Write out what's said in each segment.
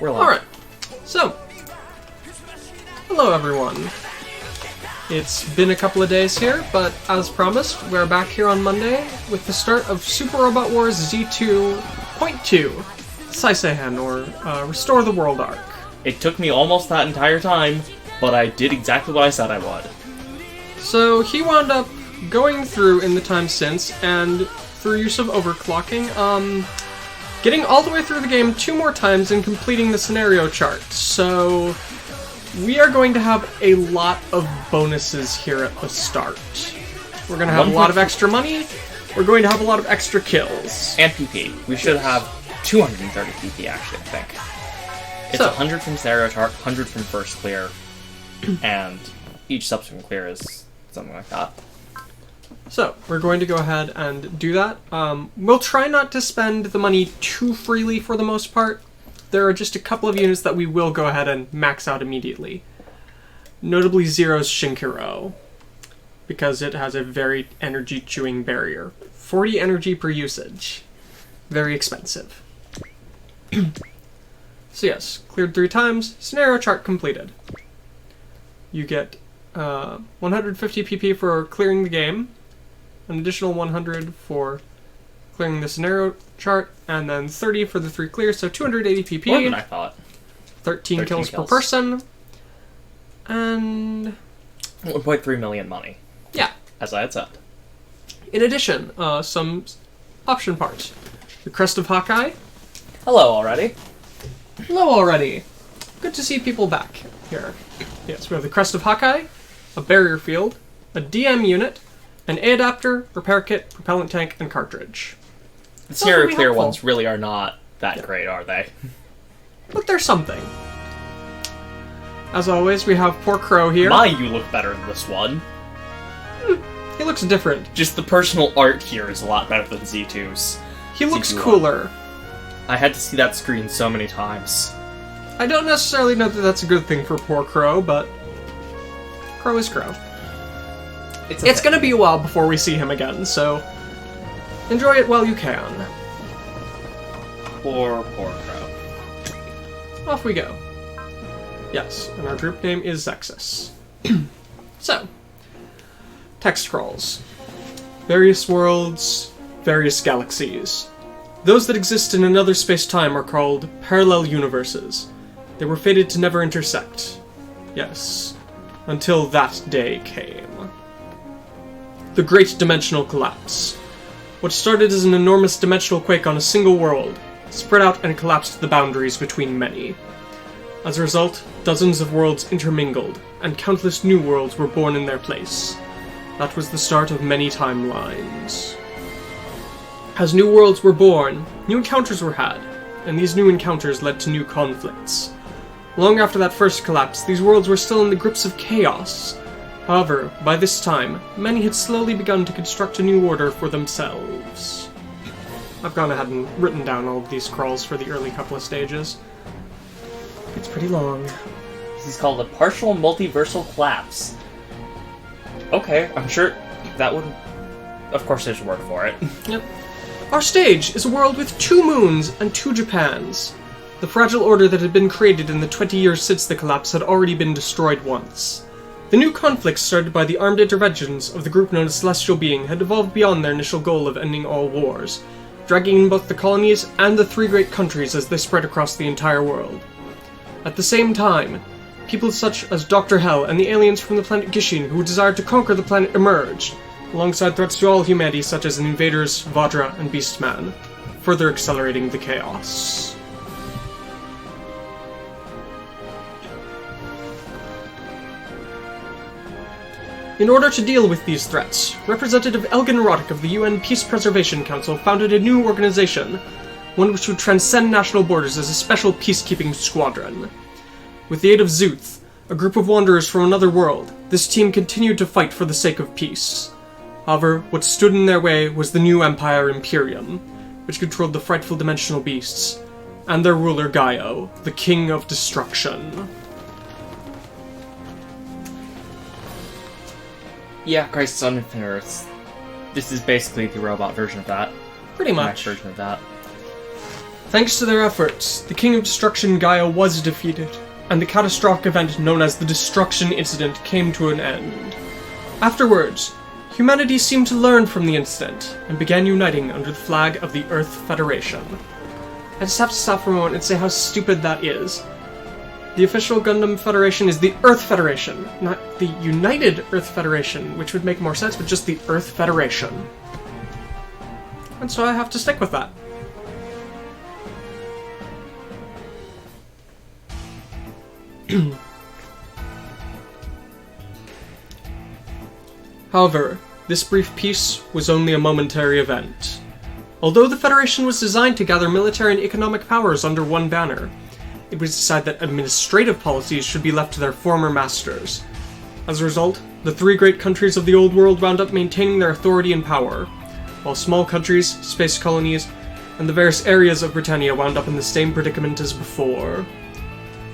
we're live. Alright, so, hello everyone. It's been a couple of days here, but as promised, we're back here on Monday with the start of Super Robot Wars Z2.2, Saisei, or Restore the World arc. It took me almost that entire time, but I did exactly what I said I would. So he wound up going through in the time since, and through use of overclocking, getting all the way through the game 2 more times and completing the scenario chart. So we are going to have a lot of bonuses here at the start. We're going to have a lot of extra money. We're going to have a lot of extra kills. And PP. We should have 230 PP, actually, I think. It's 100 from scenario chart, 100 from first clear, and each subsequent clear is something like that. So, we're going to go ahead and do that. We'll try not to spend the money too freely for the most part. There are just a couple of units that we will go ahead and max out immediately. Notably Zero's Shinkiro, because it has a very energy-chewing barrier. 40 energy per usage. Very expensive. So yes, cleared 3 times, scenario chart completed. You get 150 PP for clearing the game, an additional 100 for clearing the scenario chart, and then 30 for the 3 clears, so 280 PP. More than I thought. 13 kills per person. And 1.3 million money. Yeah. As I had said. In addition, some option parts. The Crest of Hawkeye. Hello already. Hello already. Good to see people back here. Yes, we have the Crest of Hawkeye, a barrier field, a DM unit, an A adapter, repair kit, propellant tank, and cartridge. The scenario clear ones really are not that great, are they? But there's something. As always, we have poor Crow here. You look better than this one. He looks different. Just the personal art here is a lot better than Z2's. He looks Z2 cooler. I had to see that screen so many times. I don't necessarily know that that's a good thing for poor Crow, but Crow is Crow. It's gonna be a while before we see him again, so enjoy it while you can. Poor Crow. Off we go. Yes, and our group name is Zexus. So, text scrolls. Various worlds, various galaxies. Those that exist in another space-time are called parallel universes. They were fated to never intersect. Yes, until that day came. The Great Dimensional Collapse. What started as an enormous dimensional quake on a single world, spread out and collapsed the boundaries between many. As a result, dozens of worlds intermingled, and countless new worlds were born in their place. That was the start of many timelines. As new worlds were born, new encounters were had, and these new encounters led to new conflicts. Long after that first collapse, these worlds were still in the grips of chaos. However, by this time, many had slowly begun to construct a new order for themselves. I've gone ahead and written down all of these scrolls for the early couple of stages. It's pretty long. This is called a partial multiversal collapse. Okay, I'm sure that would... Of course there's a word for it. Yep. Our stage is a world with 2 moons and 2 Japans. The fragile order that had been created in the 20 years since the collapse had already been destroyed once. The new conflicts started by the armed interventions of the group known as Celestial Being had evolved beyond their initial goal of ending all wars, dragging in both the colonies and the 3 great countries as they spread across the entire world. At the same time, people such as Dr. Hell and the aliens from the planet Gishin who desired to conquer the planet emerged, alongside threats to all humanity such as Invaders, Vadra, and Beastman, further accelerating the chaos. In order to deal with these threats, Representative Elgin Roddick of the UN Peace Preservation Council founded a new organization, one which would transcend national borders as a special peacekeeping squadron. With the aid of Zuth, a group of wanderers from another world, this team continued to fight for the sake of peace. However, what stood in their way was the new Empire Imperium, which controlled the frightful dimensional beasts, and their ruler Gaio, the King of Destruction. Yeah, Crisis on Infinite Earths. This is basically the robot version of that. Pretty much. Version of that. Thanks to their efforts, the King of Destruction Gaia was defeated, and the catastrophic event known as the Destruction Incident came to an end. Afterwards, humanity seemed to learn from the incident, and began uniting under the flag of the Earth Federation. I just have to stop for a moment and say how stupid that is. The official Gundam Federation is the Earth Federation, not the United Earth Federation, which would make more sense, but just the Earth Federation. And so I have to stick with that. However, this brief peace was only a momentary event. Although the Federation was designed to gather military and economic powers under one banner, it was decided that administrative policies should be left to their former masters. As a result, the three great countries of the old world wound up maintaining their authority and power, while small countries, space colonies, and the various areas of Britannia wound up in the same predicament as before.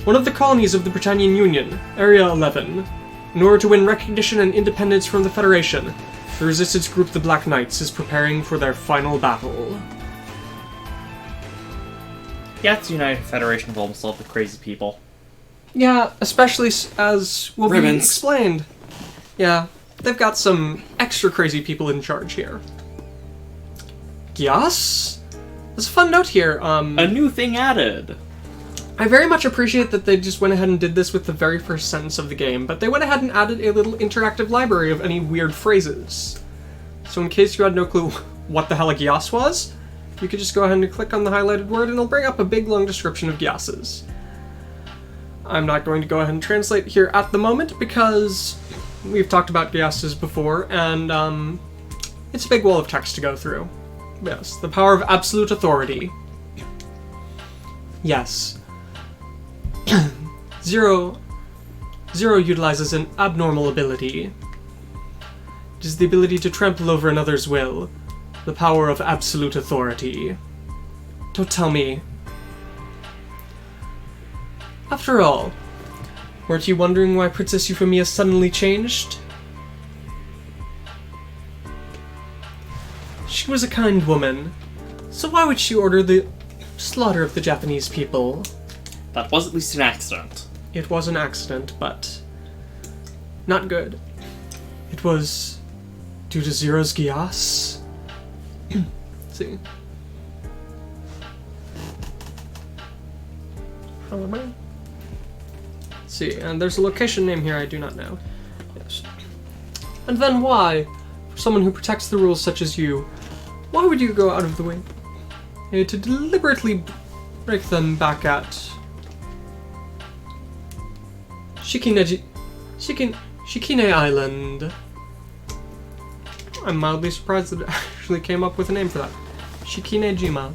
One of the colonies of the Britannian Union, Area 11, in order to win recognition and independence from the Federation, the resistance group the Black Knights is preparing for their final battle. Yeah, it's the United Federation of almost all the crazy people. Yeah, especially as will be explained. Yeah, they've got some extra crazy people in charge here. Yes? There's a fun note here. A new thing added. I very much appreciate that they just went ahead and did this with the very first sentence of the game, but they went ahead and added a little interactive library of any weird phrases. So in case you had no clue what the hell a Gyas was, you could just go ahead and click on the highlighted word and it'll bring up a big long description of Gyas's. I'm not going to go ahead and translate here at the moment because we've talked about Gyas's before, and it's a big wall of text to go through. Yes, the power of absolute authority. Yes. Zero utilizes an abnormal ability. It is the ability to trample over another's will. The power of absolute authority. Don't tell me. After all, weren't you wondering why Princess Euphemia suddenly changed? She was a kind woman, so why would she order the slaughter of the Japanese people? That was at least an accident. It was an accident, but not good. It was due to Zero's Gyas. See. See, and there's a location name here I do not know. Yes. And then why, for someone who protects the rules such as you, why would you go out of the way to deliberately break them back at Shikine Island? I'm mildly surprised that it actually came up with a name for that. Shikinejima.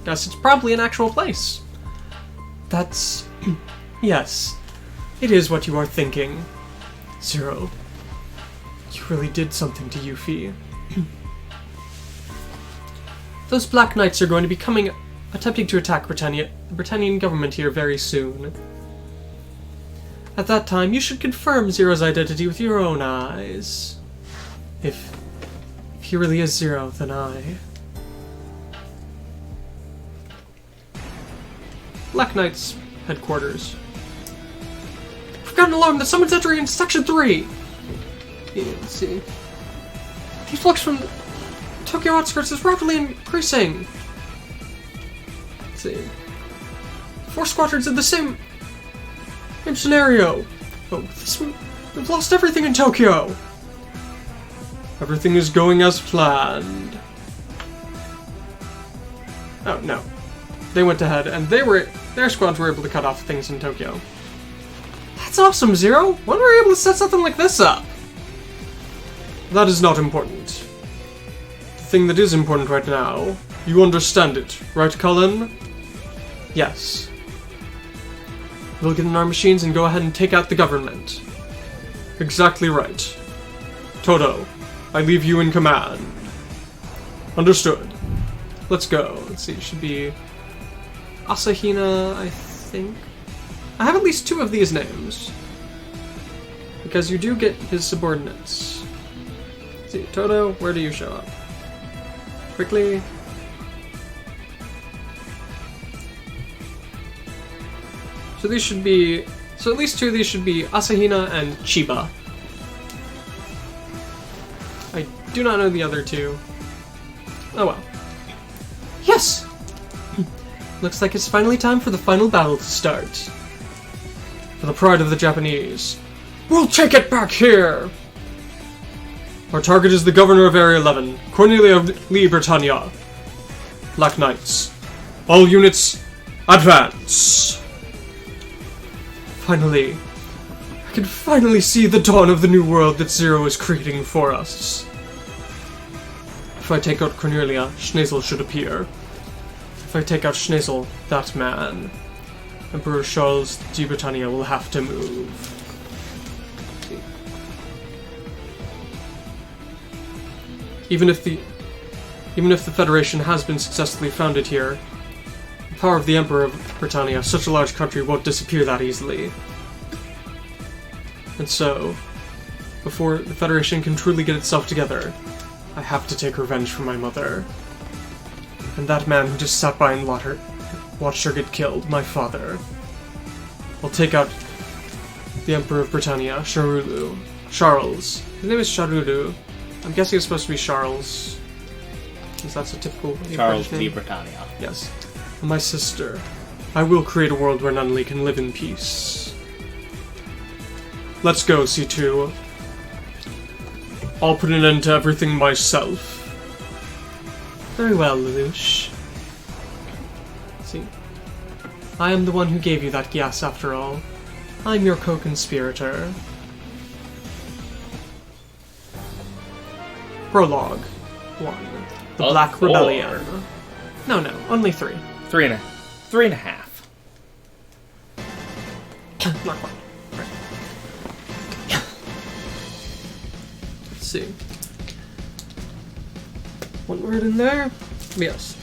Guess it's probably an actual place. That's... yes. It is what you are thinking. Zero. You really did something to Yuffie. Those Black Knights are going to be attempting to attack Britannia, the Britannian government here very soon. At that time, you should confirm Zero's identity with your own eyes. If he really is Zero, then I... Black Knight's headquarters. We've got an alarm that someone's entering into Section 3! Yeah, let's see. The flux from the Tokyo outskirts is rapidly increasing. Let's see. 4 squadrons in the same scenario. Oh, we've lost everything in Tokyo. Everything is going as planned. Oh, no. They went ahead, and their squads were able to cut off things in Tokyo. That's awesome, Zero! When were we able to set something like this up? That is not important. The thing that is important right now, you understand it, right, Cullen? Yes. We'll get in our machines and go ahead and take out the government. Exactly right. Toto, I leave you in command. Understood. Let's go. Let's see, it should be Asahina, I think. I have at least 2 of these names. Because you do get his subordinates. Let's see, Toto, where do you show up? Quickly. So these should be... So at least two of these should be Asahina and Chiba. I do not know the other two. Oh well. Yes! Looks like it's finally time for the final battle to start. For the pride of the Japanese. We'll take it back here! Our target is the governor of Area 11, Cornelia Lee Britannia. Black Knights. All units, advance! Finally. I can finally see the dawn of the new world that Zero is creating for us. If I take out Cornelia, Schneasel should appear. If I take out Schneasel, that man, Emperor Charles de Britannia, will have to move. Even if the Federation has been successfully founded here, the power of the Emperor of Britannia, such a large country, won't disappear that easily. And so, before the Federation can truly get itself together, I have to take revenge for my mother. And that man who just sat by and watched her get killed, my father. I'll take out the Emperor of Britannia, Charulu. Charles. His name is Charulu. I'm guessing it's supposed to be Charles. Because that's a typical Charles de Britannia. Yes. And my sister. I will create a world where Nunley can live in peace. Let's go, C2. I'll put an end to everything myself. Very well, Lelouch. See. I am the one who gave you that gas after all. I'm your co-conspirator. Prologue 1. The Black Rebellion. No, only 3. 3.5. 3.5. Not quite. Right. Let's see. One word in there? Yes.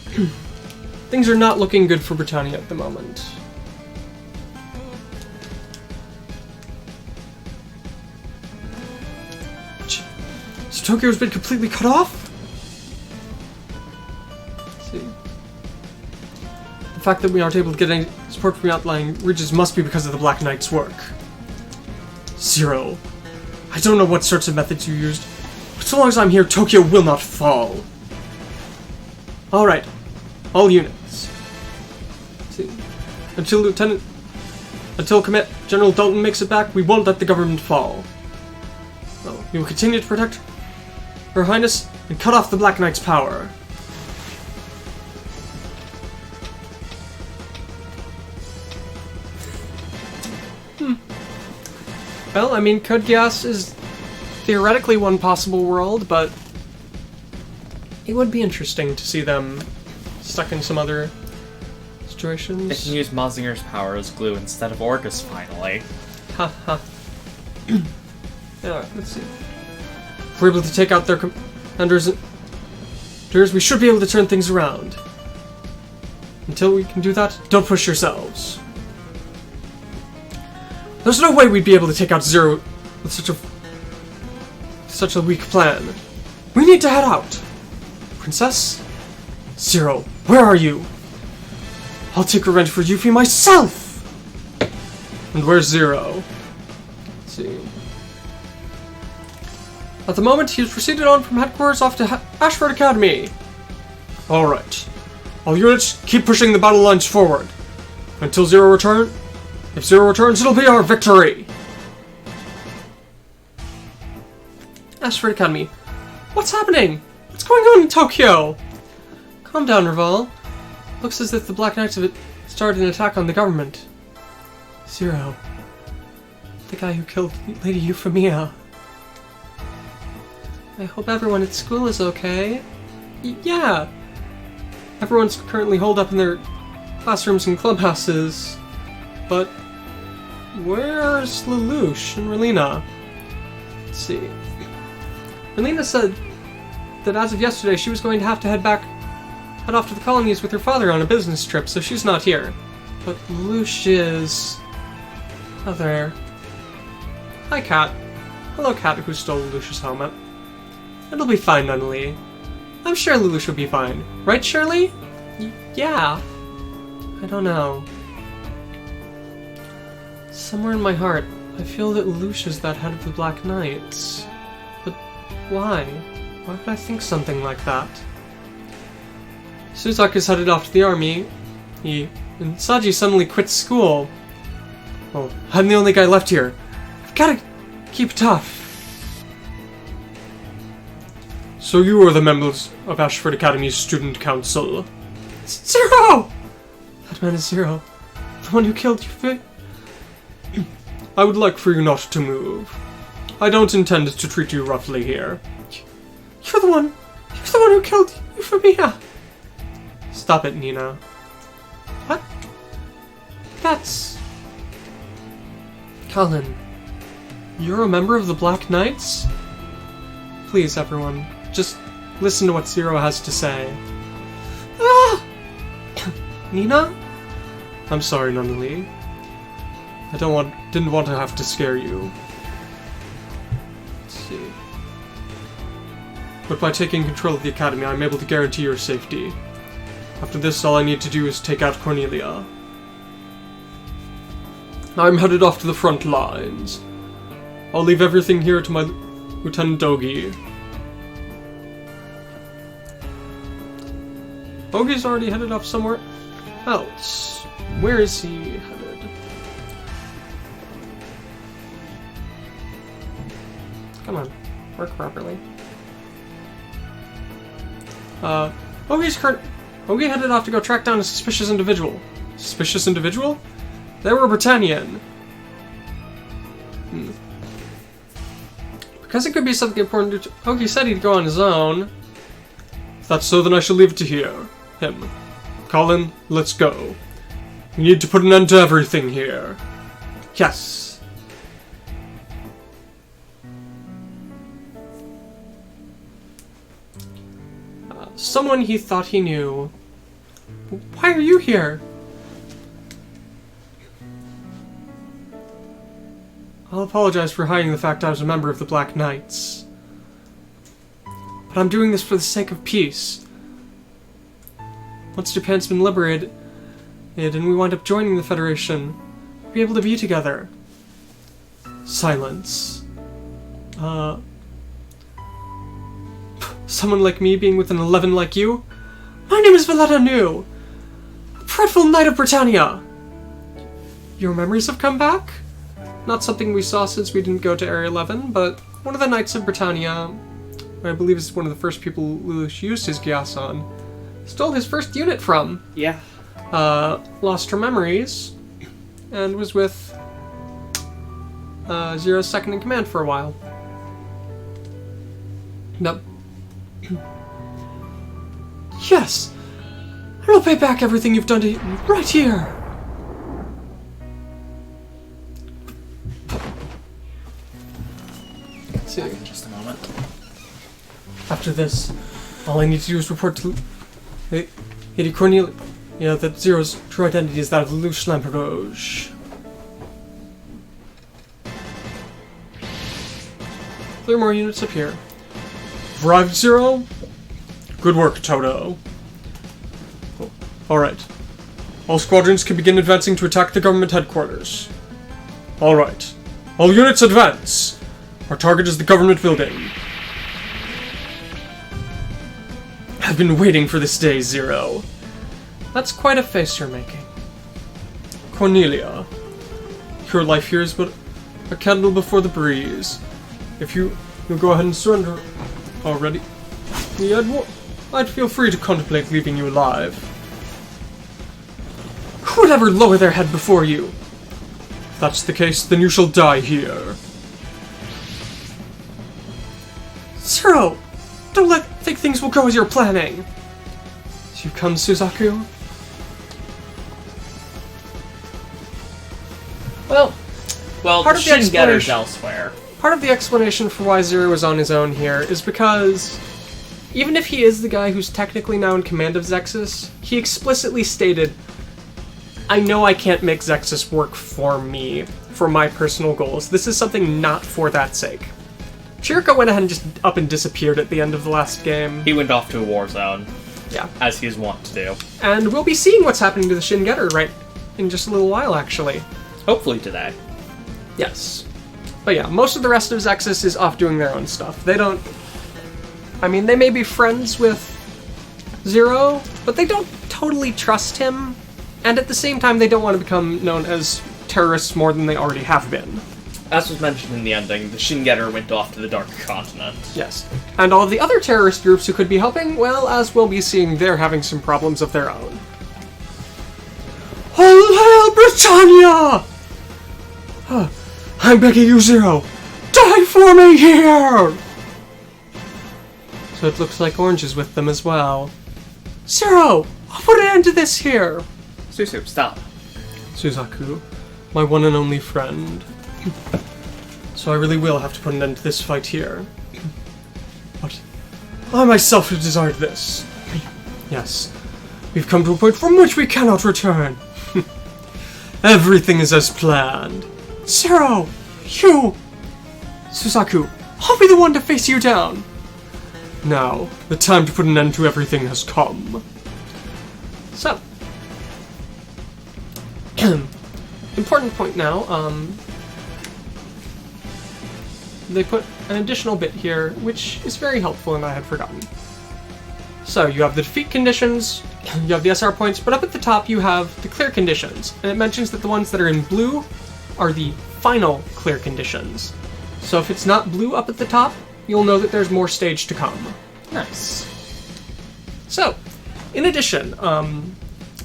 Things are not looking good for Britannia at the moment. So Tokyo's been completely cut off? Let's see. The fact that we aren't able to get any support from the outlying ridges must be because of the Black Knight's work. Zero. I don't know what sorts of methods you used, but so long as I'm here, Tokyo will not fall. Alright. All units. Let's see. Until General Dalton makes it back, we won't let the government fall. Well, we will continue to protect Her Highness and cut off the Black Knight's power. Well, I mean, Codgeass is theoretically one possible world, but it would be interesting to see them stuck in some other situations. They can use Mazinger's power as glue instead of Orcus, finally. Haha. Alright, let's see. If we're able to take out their commanders, we should be able to turn things around. Until we can do that, don't push yourselves. There's no way we'd be able to take out Zero with such a weak plan. We need to head out. Princess? Zero, where are you? I'll take revenge for Yuffie myself! And where's Zero? Let's see. At the moment, he's proceeded on from headquarters off to Ashford Academy. Alright. All units, keep pushing the battle lines forward. Until Zero returns. If Zero returns, it'll be our victory! Ashford Academy. What's happening? What's going on in Tokyo? Calm down, Raval. Looks as if the Black Knights have started an attack on the government. Zero. The guy who killed Lady Euphemia. I hope everyone at school is okay. Yeah. Everyone's currently holed up in their classrooms and clubhouses. But where's Lelouch and Relina? Let's see. Relina said that as of yesterday she was going to have to head off to the colonies with her father on a business trip, so she's not here. But Lelouch is... Oh, there. Hi, Cat. Hello, Cat, who stole Lelouch's helmet. It'll be fine, Nunley. I'm sure Lelouch will be fine. Right, Shirley? Yeah. I don't know. Somewhere in my heart, I feel that Lush is that head of the Black Knights. But why? Why would I think something like that? Suzuki is headed off to the army. And Saji suddenly quits school. Well, I'm the only guy left here. I've gotta keep tough. So you are the members of Ashford Academy's student council? Zero! That man is Zero. The one who killed you. I would like for you not to move. I don't intend to treat you roughly here. You're the one who killed Euphemia. Stop it, Nina. What? That's... Colin. You're a member of the Black Knights? Please, everyone, just listen to what Zero has to say. Ah! Nina? I'm sorry, Nunali. I didn't want to have to scare you. Let's see. But by taking control of the Academy, I'm able to guarantee your safety. After this, all I need to do is take out Cornelia. I'm headed off to the front lines. I'll leave everything here to my Lieutenant Ogi. Ogi's already headed off somewhere else. Where is he headed? Come on, work properly. Ogi headed off to go track down a suspicious individual. Suspicious individual? They were Britannian. Because it could be something important to... Ogi said he'd go on his own. If that's so, then I shall leave it to him. Colin, let's go. We need to put an end to everything here. Yes. Someone he thought he knew. Why are you here? I'll apologize for hiding the fact I was a member of the Black Knights. But I'm doing this for the sake of peace. Once Japan's been liberated, and we wind up joining the Federation, we'll be able to be together. Silence. Someone like me being with an 11 like you? My name is Valletta Nu, a dreadful knight of Britannia. Your memories have come back? Not something we saw since we didn't go to Area 11, but one of the Knights of Britannia, I believe is one of the first people Lelouch used his Gyas on, stole his first unit from. Yeah. Lost her memories, and was with Zero's second in command for a while. Nope. Yes! I'll pay back everything you've done to right here! Let's see. Just a moment. After this, all I need to do is report to Lady Cornelia that Zero's true identity is that of Lelouch Lampergauche. Clear more units up here. Arrived, Zero? Good work, Toto. Alright. All squadrons can begin advancing to attack the government headquarters. Alright. All units advance! Our target is the government building. I've been waiting for this day, Zero. That's quite a face you're making. Cornelia. Your life here is but a candle before the breeze. If you'll go ahead and surrender already, I'd feel free to contemplate leaving you alive. Who would ever lower their head before you? If that's the case, then you shall die here. Zero! Don't think things will go as you're planning. So you come, Suzaku? Well, part of the Shin-Getter's elsewhere. Part of the explanation for why Zero is on his own here is because even if he is the guy who's technically now in command of Zexus, he explicitly stated, I know I can't make Zexus work for me, for my personal goals. This is something not for that sake. Chiriko went ahead and just up and disappeared at the end of the last game. He went off to a war zone. Yeah. As he is wont to do. And we'll be seeing what's happening to the Shin-Getter right in just a little while, actually. Hopefully today. Yes. But yeah, most of the rest of Zexus is off doing their own stuff. They don't... I mean, they may be friends with Zero, but they don't totally trust him. And at the same time, they don't want to become known as terrorists more than they already have been. As was mentioned in the ending, the Shingetter went off to the Dark Continent. Yes. And all of the other terrorist groups who could be helping, well, as we'll be seeing, they're having some problems of their own. All hail Britannia! I'm begging you, Zero! Die for me here! So it looks like Orange is with them as well. Zero! I'll put an end to this here! Susu, stop. Suzaku, my one and only friend. So I really will have to put an end to this fight here. But I myself have desired this. Yes, we've come to a point from which we cannot return. Everything is as planned. Zero! You! Suzaku, I'll be the one to face you down. Now, the time to put an end to everything has come. So, important point now, they put an additional bit here, which is very helpful and I had forgotten. So, you have the defeat conditions, you have the SR points, but up at the top you have the clear conditions, and it mentions that the ones that are in blue are the final clear conditions. So if it's not blue up at the top, you'll know that there's more stage to come. Nice. So, in addition,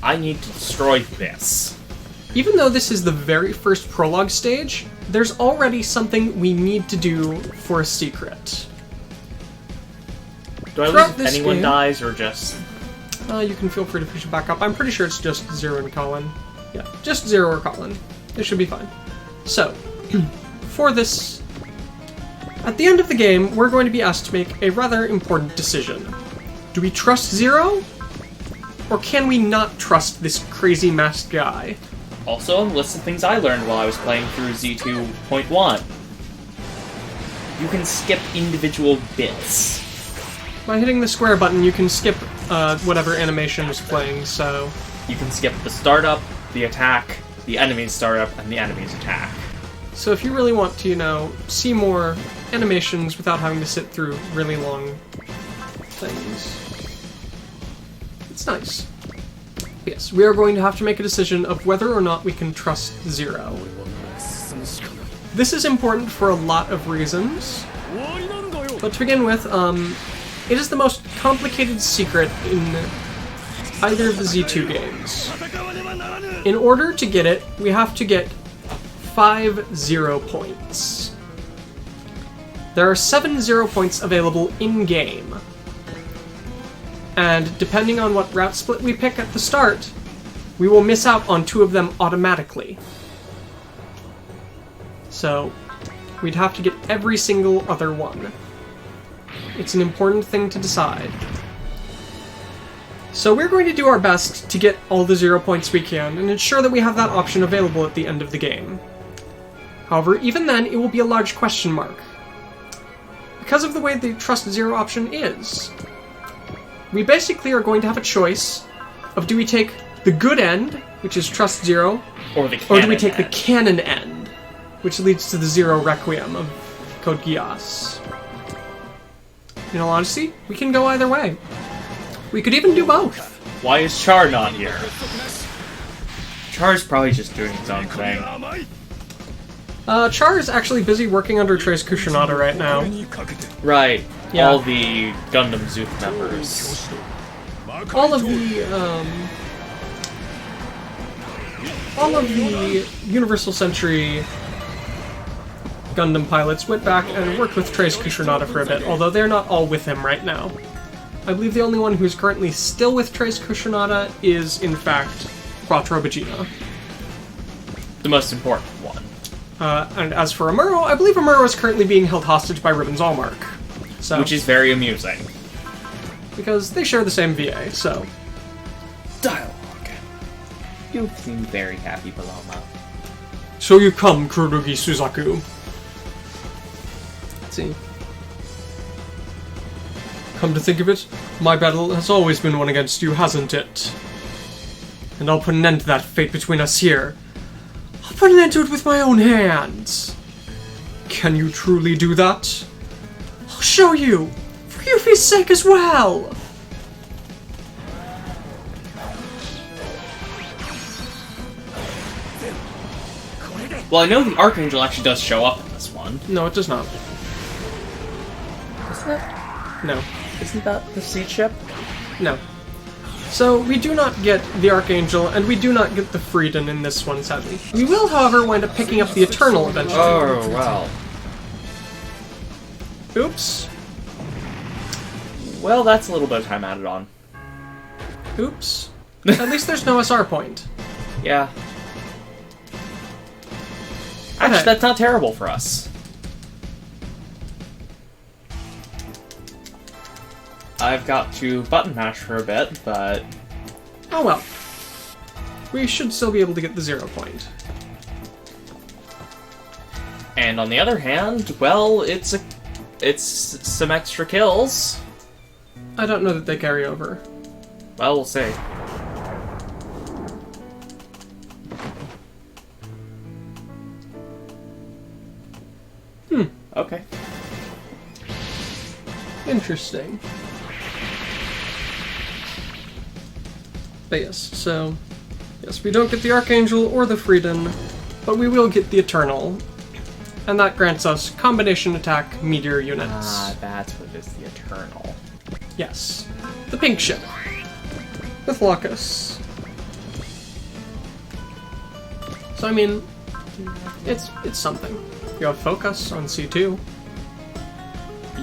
I need to destroy this. even though this is the very first prologue stage, there's already something we need to do for a secret. Do I lose if anyone dies, or just... You can feel free to push it back up. I'm pretty sure it's just Zero and Colin. Yeah, just Zero or Colin. It should be fine. So, for this... At the end of the game, we're going to be asked to make a rather important decision. Do we trust Zero? Or can we not trust this crazy masked guy? Also, a list of things I learned while I was playing through Z2.1. You can skip individual bits. By hitting the square button, you can skip whatever animation is playing, so... You can skip the startup, the attack, the enemy's startup, and the enemy's attack. So if you really want to, you know, see more animations without having to sit through really long things, it's nice. Yes, we are going to have to make a decision of whether or not we can trust Zero. This is important for a lot of reasons, but to begin with, it is the most complicated secret in either of the Z2 games. In order to get it, we have to get 5 0 points. There are 7 0 points available in-game. And depending on what route split we pick at the start, we will miss out on 2 of them automatically. So, we'd have to get every single other one. It's an important thing to decide. So we're going to do our best to get all the 0 points we can, and ensure that we have that option available at the end of the game. However, even then, it will be a large question mark. Because of the way the Trust Zero option is, we basically are going to have a choice of do we take the good end, which is Trust Zero, or do we take the canon end, which leads to the Zero Requiem of Code Geass. In all honesty, we can go either way. We could even do both. Why is Char not here? Char's probably just doing his own thing. Char is actually busy working under Trace Kushinaga right now. Right. Yeah. All the Gundam Zoot members. All of the Universal Century Gundam pilots went back and worked with Trace Kushinaga for a bit, although they're not all with him right now. I believe the only one who's currently still with Trace Kushinaga is, in fact, Quattro Vegeta. The most important one. And as for Amuro, I believe Amuro is currently being held hostage by Ribbons Allmark. So, which is very amusing. Because they share the same VA, so... Dialogue. You seem very happy, Paloma. So you come, Kurugi Suzaku. Let's see. Come to think of it, my battle has always been one against you, hasn't it? And I'll put an end to that fate between us here. I'll put an end to it with my own hands. Can you truly do that? I'll show you, for Yuffie's sake as well. Well, I know the Archangel actually does show up in this one. No, it does not. Isn't it? No. Isn't that the seed ship? No. So, we do not get the Archangel, and we do not get the Frieden in this one, sadly. We will, however, wind up picking up the Eternal eventually. Oh, well. Oops. Well, that's a little bit of time added on. Oops. At least there's no SR point. Yeah. Actually, that's not terrible for us. I've got to button mash for a bit, but... Oh well. We should still be able to get the 0 point. And on the other hand, well, it's some extra kills. I don't know that they carry over. Well, we'll see. Okay. Interesting. But yes, so... Yes, we don't get the Archangel or the Frieden, but we will get the Eternal. And that grants us combination attack meteor units. Ah, that's what is the Eternal. Yes. The pink ship. With Locus. So I mean, it's something. You have Focus on C2.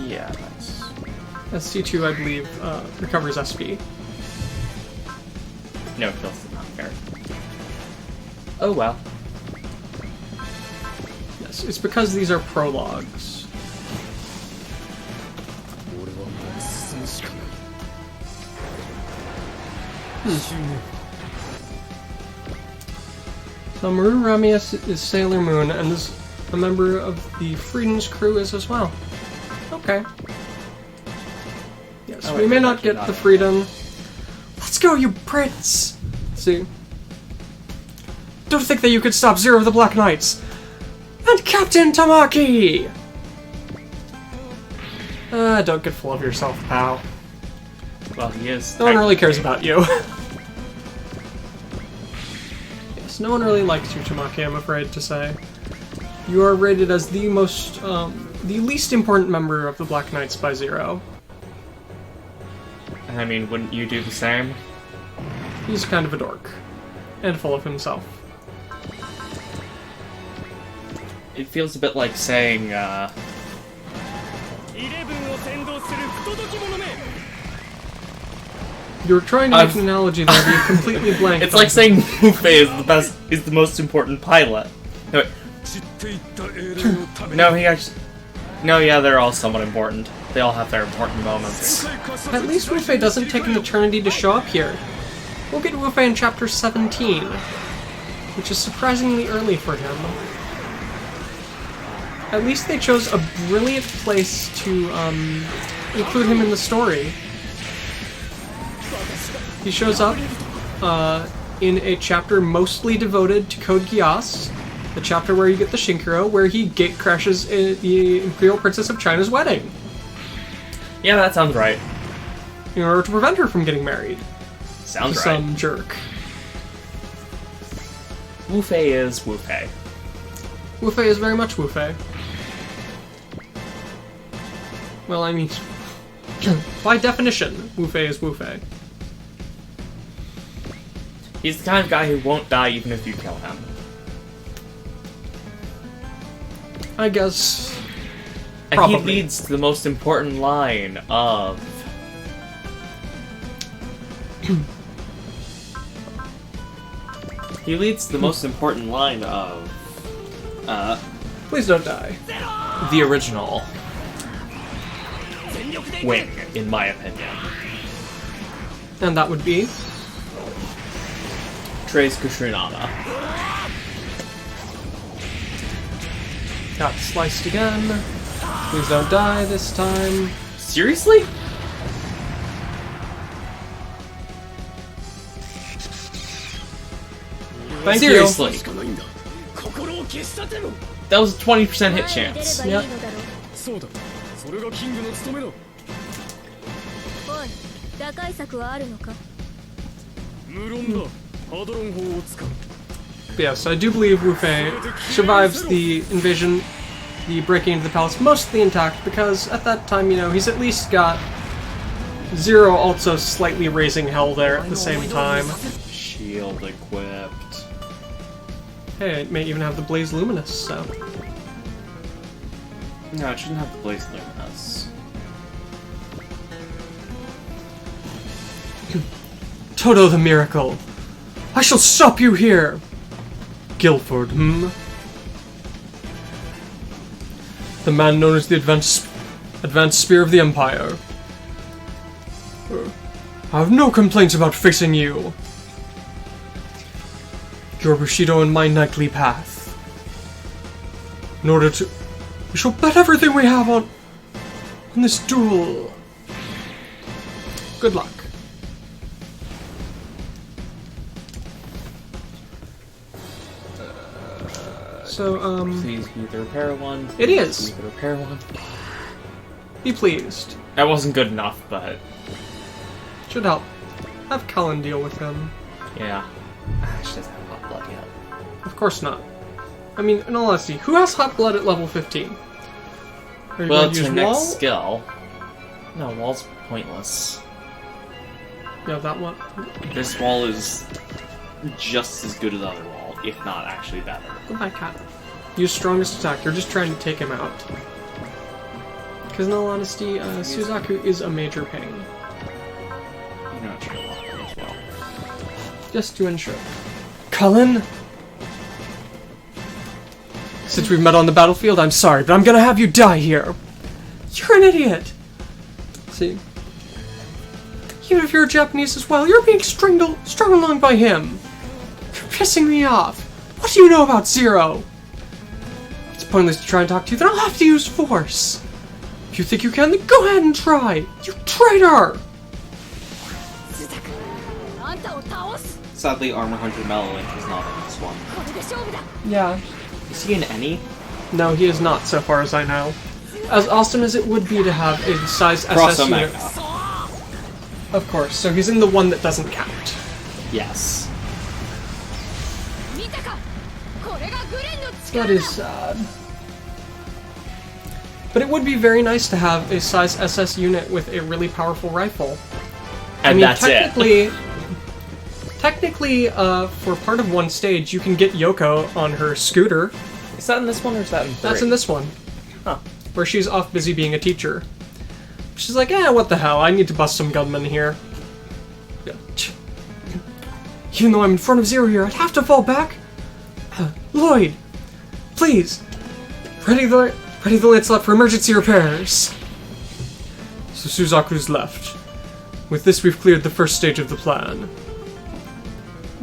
Yeah, that's... As C2, I believe, recovers SP. No, it feels not fair. Oh well. Yes, it's because these are prologues. So Maru Ramius is Sailor Moon, and is a member of the Frieden's crew is as well. Okay. Yes, we may not get the Frieden. Let's go, you prince! See? Don't think that you could stop Zero of the Black Knights! And Captain Tamaki! Don't get full of yourself, pal. Well, he is. No one really cares about you. Yes, no one really likes you, Tamaki, I'm afraid to say. You are rated as the most, the least important member of the Black Knights by Zero. I mean, wouldn't you do the same? He's kind of a dork. And full of himself. It feels a bit like saying, You were trying to make an analogy there, but you completely blanked. It's like saying Mufei is the most important pilot. No, wait. No, he actually... No, yeah, they're all somewhat important. They all have their important moments. At least Wufei doesn't take an eternity to show up here. We'll get Wufei in Chapter 17, which is surprisingly early for him. At least they chose a brilliant place to include him in the story. He shows up in a chapter mostly devoted to Code Geass, the chapter where you get the Shinkiro, where he gate crashes the Imperial Princess of China's wedding. Yeah, that sounds right. In order to prevent her from getting married. Sounds to right. Some jerk. Wufei is Wufei. Wufei is very much Wufei. Well, I mean, by definition, Wufei is Wufei. He's the kind of guy who won't die even if you kill him. I guess. And probably. he leads the most important line of... He leads the most important line of... Please don't die. The original wing, in my opinion. And that would be? Trace Kushinada. Got sliced again. Please don't die this time. Seriously? Thank Seriously? you. That was a 20% hit chance. Yep. そうだそれがキングの務めだおい打開策はあるのか無論だハドロン砲を使う Yes, I do believe Wu Fei survives the invasion, the breaking into the palace, mostly intact, because at that time, you know, he's at least got Zero also slightly raising hell there at the same time. Shield equipped. Hey, it may even have the Blaze Luminous, so... No, it shouldn't have the Blaze Luminous. Toto the Miracle! I shall stop you here! Guilford, The man known as the Advanced Spear of the Empire. I have no complaints about facing you. You're Bushido in my nightly path. In order to... We shall bet everything we have on this duel. Good luck. So, Please be the repair one. It is. Be the repair one. Be pleased. That wasn't good enough, but... Should help. Have Cullen deal with him. Yeah. She doesn't have hot blood yet. Of course not. I mean, in all honesty, who has hot blood at level 15? Are you Well, going it's to her use Wall? next skill. No, Wall's pointless. Yeah, that one. This wall is just as good as the other wall, if not actually better. Goodbye, cat. Use strongest attack. You're just trying to take him out. Because in all honesty, Suzaku is a major pain. You know it's your locker as well. Just to ensure. Cullen? Since we've met on the battlefield, I'm sorry, but I'm gonna have you die here. You're an idiot. See? Even if you're Japanese as well, you're being strung along by him. You're pissing me off. What do you know about Zero? It's pointless to try and talk to you, then I'll have to use force. If you think you can, then go ahead and try. You traitor! Sadly, Armor Hunter Mellowinch is not in this one. Yeah. Is he in any? No, he is not, so far as I know. As awesome as it would be to have a size Cross SS unit. Omega. Of course, so he's in the one that doesn't count. Yes. That is sad. But it would be very nice to have a size SS unit with a really powerful rifle. And that's technically, it. Technically, for part of one stage, you can get Yoko on her scooter. Is that in this one or is that in 3? That's in this one. Huh. Where she's off busy being a teacher. She's like, what the hell, I need to bust some gunmen here. Even though I'm in front of Zero here, I'd have to fall back? Lloyd! Please! Ready the light slot for emergency repairs! So Suzaku's left. With this we've cleared the first stage of the plan.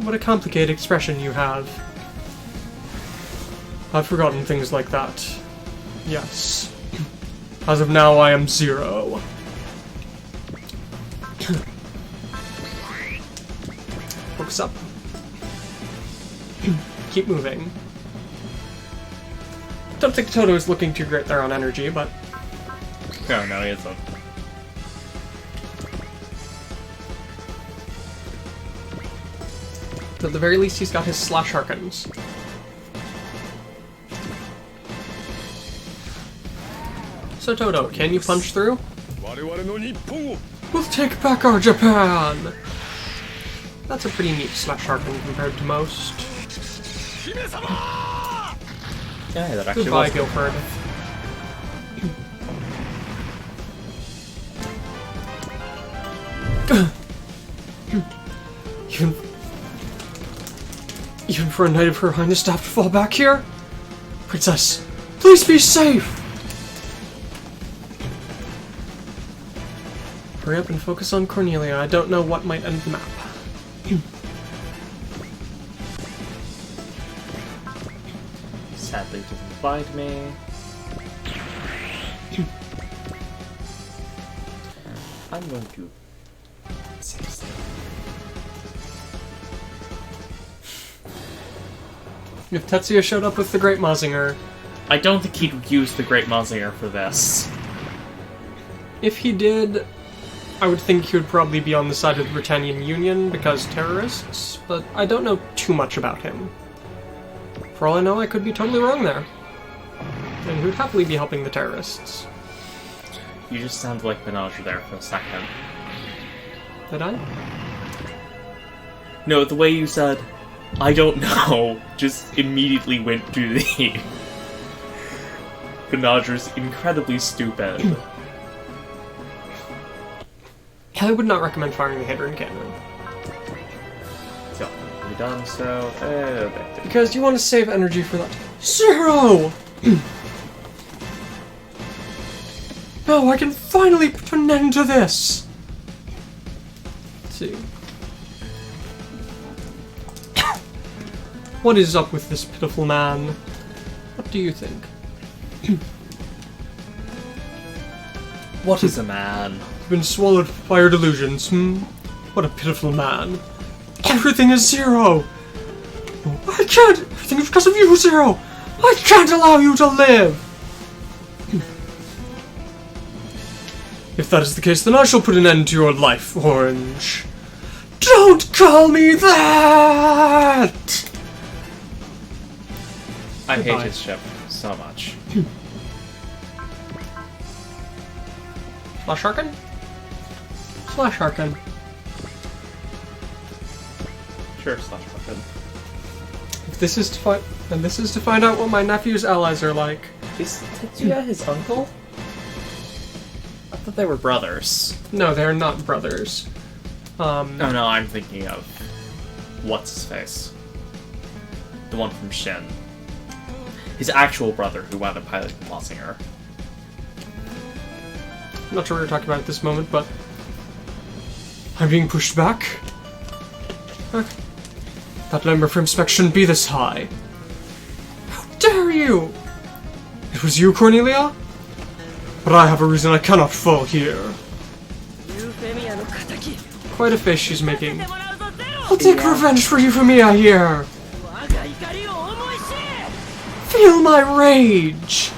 What a complicated expression you have. I've forgotten things like that. Yes. As of now, I am Zero. Focus up. Keep moving. Don't think Toto is looking too great there on energy, but... No, he isn't. At the very least, he's got his slash Harkins. So Toto, can you punch through? We'll take back our Japan! That's a pretty neat slash Harkin compared to most. Yeah, that actually Goodbye, was. Guilford. Even for a knight of Her Highness to have to fall back here? Princess, please be safe! Hurry up and focus on Cornelia. I don't know what might end the map. Sadly didn't find me. I'm going to... If Tetsuya showed up with the Great Mazinger... I don't think he'd use the Great Mazinger for this. If he did, I would think he would probably be on the side of the Britannian Union because terrorists, but I don't know too much about him. For all I know, I could be totally wrong there. And he would happily be helping the terrorists. You just sounded like Menage there for a second. Did I? No, the way you said, I don't know, just immediately went to the... Menage's incredibly stupid. I would not recommend firing the Hadron Cannon. So, we done so... Because you want to save energy for that. Zero! No, I can finally put an end to this! Let's see. What is up with this pitiful man? What do you think? What is a man? Been swallowed by fire delusions, What a pitiful man. Everything is zero! I can't! Everything is because of you, Zero! I can't allow you to live! If that is the case, then I shall put an end to your life, Orange. Don't call me that! I Goodbye. hate his ship so much. Slash Harkin? Slash Harkin. Sure, slash weapon. If this is to find out what my nephew's allies are like. Is Tetsuya his uncle? I thought they were brothers. No, they're not brothers. Oh no, I'm thinking of... What's-his-face? The one from Shin. His actual brother who wound up piloting the Mazinger. I'm not sure what you're talking about at this moment, but... I'm being pushed back? Okay. That number for spec shouldn't be this high. How dare you! It was you, Cornelia? But I have a reason I cannot fall here. Quite a face she's making. I'll take revenge for Euphemia here! Feel my rage!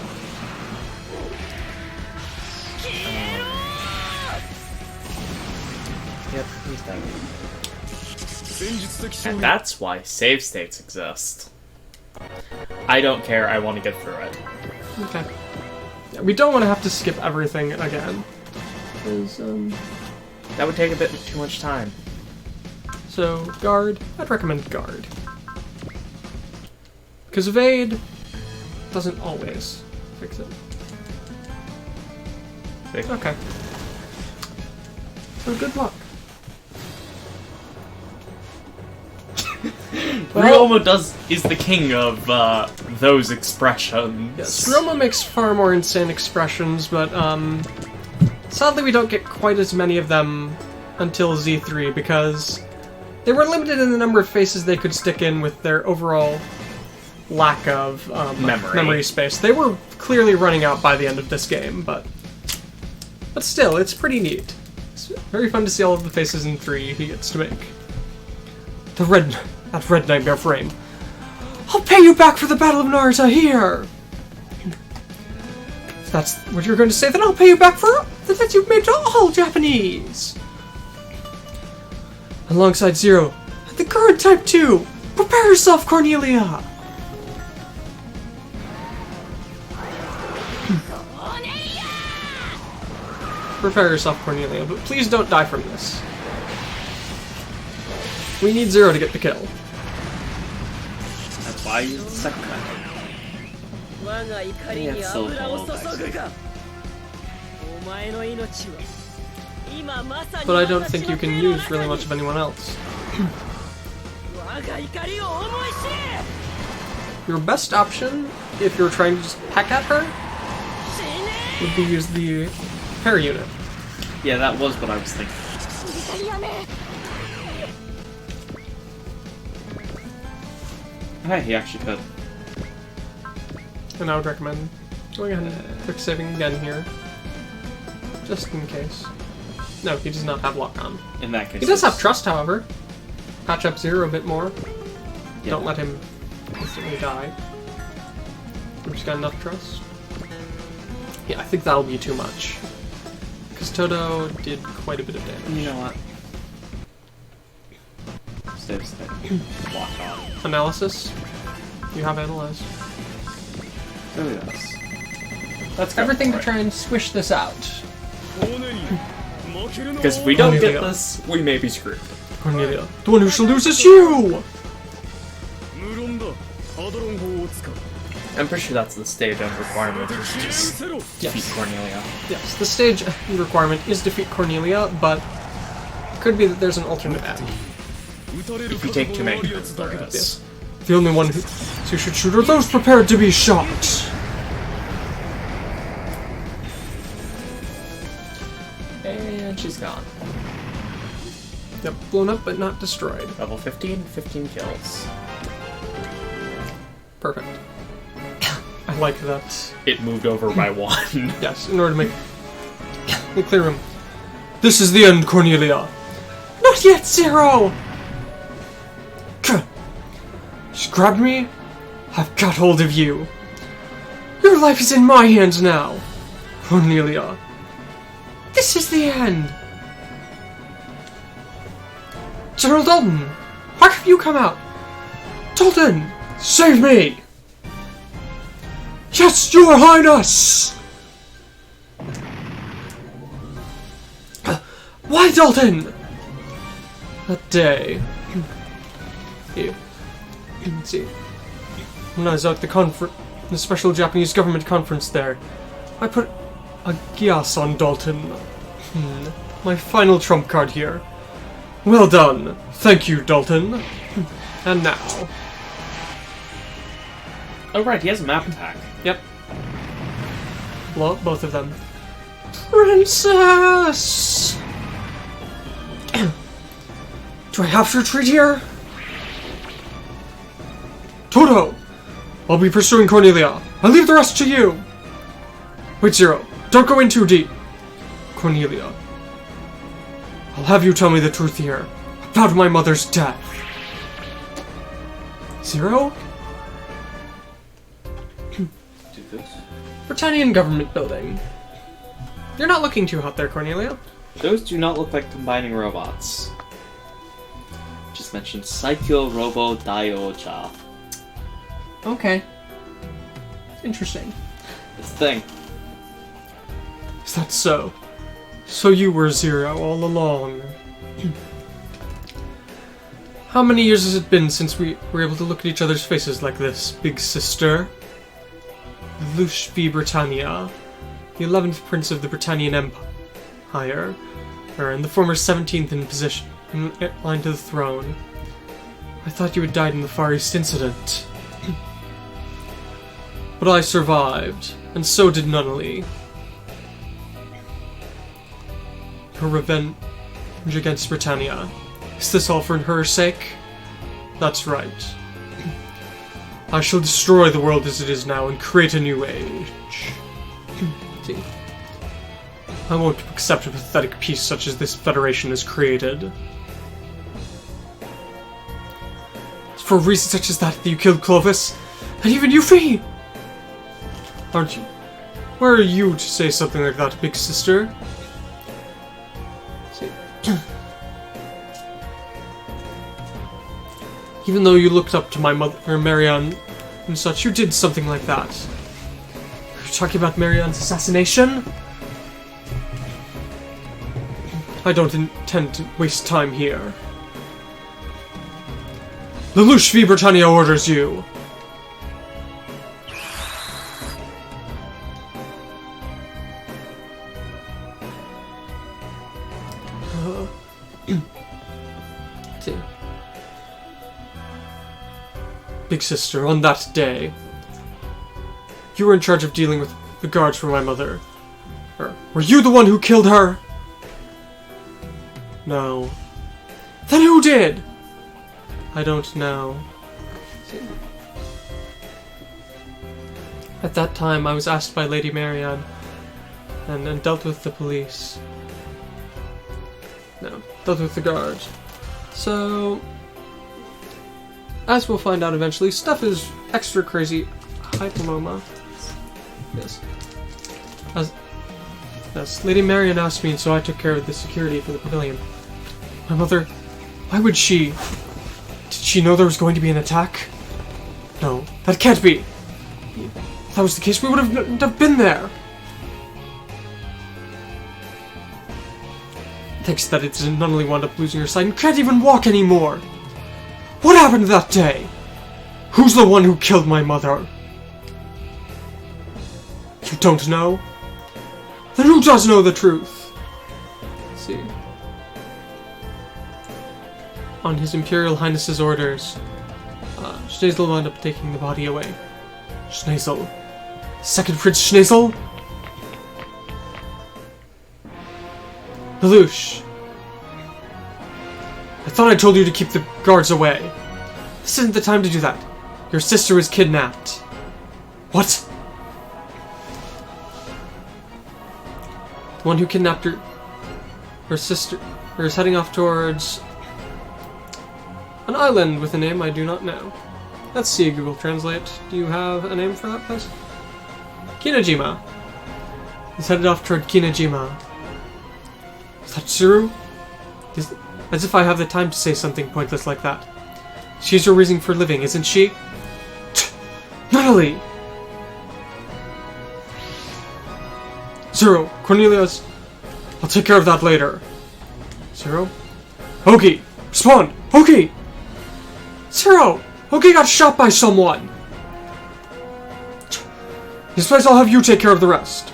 Yep, he's done. And that's why save states exist. I don't care, I want to get through it. Okay. Yeah, we don't want to have to skip everything again. 'Cause, That would take a bit too much time. So, guard. I'd recommend guard. Because evade doesn't always fix it. Okay. So good luck. Well, Ryuomo is the king of those expressions. yes, Roma makes far more insane expressions, but sadly we don't get quite as many of them until Z3 because they were limited in the number of faces they could stick in with their overall lack of memory space. They were clearly running out by the end of this game, but still, it's pretty neat. It's very fun to see all of the faces in 3 he gets to make. That red nightmare frame. I'll pay you back for the Battle of Narita here! If that's what you're going to say, then I'll pay you back for the that you've made to all Japanese! Alongside Zero, the current Type 2! Prepare yourself, Cornelia! Prepare yourself, Cornelia, but please don't die from this. We need Zero to get the kill. That's why I used the second method. It's so cold, actually. But I don't think you can use really much of anyone else. Your best option, if you're trying to just peck at her, would be use the pair unit. Yeah, that was what I was thinking. Hey, he actually could. And I would recommend going ahead and quick saving again here. Just in case. No, he does not have lock on. In that case, He does have trust, however. Patch up Zero a bit more. Yeah. Don't let him instantly die. We've just got enough trust. Yeah, I think that'll be too much. Because Toto did quite a bit of damage. You know what? Save. Lock on. Analysis. You have analyzed. Really does. Let's go Everything for to it. try and squish this out. Because if we don't get Cornelia. this, we may be screwed. Cornelia. The one who shall lose is you! I'm pretty sure that's the stage end requirement. Just defeat Cornelia. Yes, the stage requirement is defeat Cornelia, but could be that there's an alternate end. If you take too many turns, there is. Yes. The only one who should shoot are those prepared to be shot. And she's gone. Yep, blown up but not destroyed. Level 15, 15 kills. Perfect. I like that. It moved over by 1. Yes, in order to make clear room. This is the end, Cornelia. Not yet, Zero! She grabbed me. I've got hold of you. Your life is in my hands now, Cornelia. This is the end. General Dalton, why have you come out? Dalton, save me! Yes, Your Highness! Why, Dalton? That day. Let's see. When I was at the special Japanese government conference there, I put a Gias on Dalton. My final trump card here. Well done. Thank you, Dalton. And now. Oh right, he has a map attack. Yep. Blow up both of them. Princess! Do I have to retreat here? Toto! I'll be pursuing Cornelia. I'll leave the rest to you. Wait, Zero. Don't go in too deep. Cornelia. I'll have you tell me the truth here. About my mother's death. Zero? Do this. Britannian government building. You're not looking too hot there, Cornelia. Those do not look like combining robots. Just mentioned Saikyo Robo Daioja. Okay. Interesting. It's a thing. Is that so? So you were Zero all along. How many years has it been since we were able to look at each other's faces like this, big sister? Lush v Britannia, the 11th prince of the Britannian Empire, and the former 17th in position, in line to the throne. I thought you had died in the Far East incident. But I survived, and so did Nunnally. Her revenge against Britannia. Is this all for her sake? That's right. I shall destroy the world as it is now and create a new age. See. I won't accept a pathetic piece such as this Federation has created. It's for a reason such as that you killed Clovis, and even Yuffie! Aren't you? Where are you to say something like that, big sister? See. Even though you looked up to my mother, Marianne, and such, you did something like that. Are you talking about Marianne's assassination? I don't intend to waste time here. Lelouch v Britannia orders you. Big sister, on that day, you were in charge of dealing with the guards for my mother. Were you the one who killed her? No. Then who did? I don't know. At that time, I was asked by Lady Marianne, and dealt with the police. No, dealt with the guards. So, as we'll find out eventually, stuff is extra crazy. Hi, Paloma. Yes. Yes, Lady Marian asked me, so I took care of the security for the pavilion. My mother... Why would she... Did she know there was going to be an attack? No, that can't be! If that was the case, we would have been there! Thanks that it didn't only wound up losing her sight and can't even walk anymore! What happened that day? Who's the one who killed my mother? You don't know? Then who does know the truth? Let's see. On His Imperial Highness's orders, Schneasel wound up taking the body away. Schneasel? Second Prince Schneasel? Lelouch! I thought I told you to keep the guards away. This isn't the time to do that. Your sister was kidnapped. What? The one who kidnapped her sister, is heading off towards an island with a name I do not know. Let's see, Google Translate. Do you have a name for that place? Kinajima. He's headed off toward Kinajima. Is that true? As if I have the time to say something pointless like that. She's your reason for living, isn't she? Natalie! Zero, Cornelius. I'll take care of that later. Zero? Ogi! Respond! Ogi! Zero! Ogi got shot by someone! This place, I'll have you take care of the rest.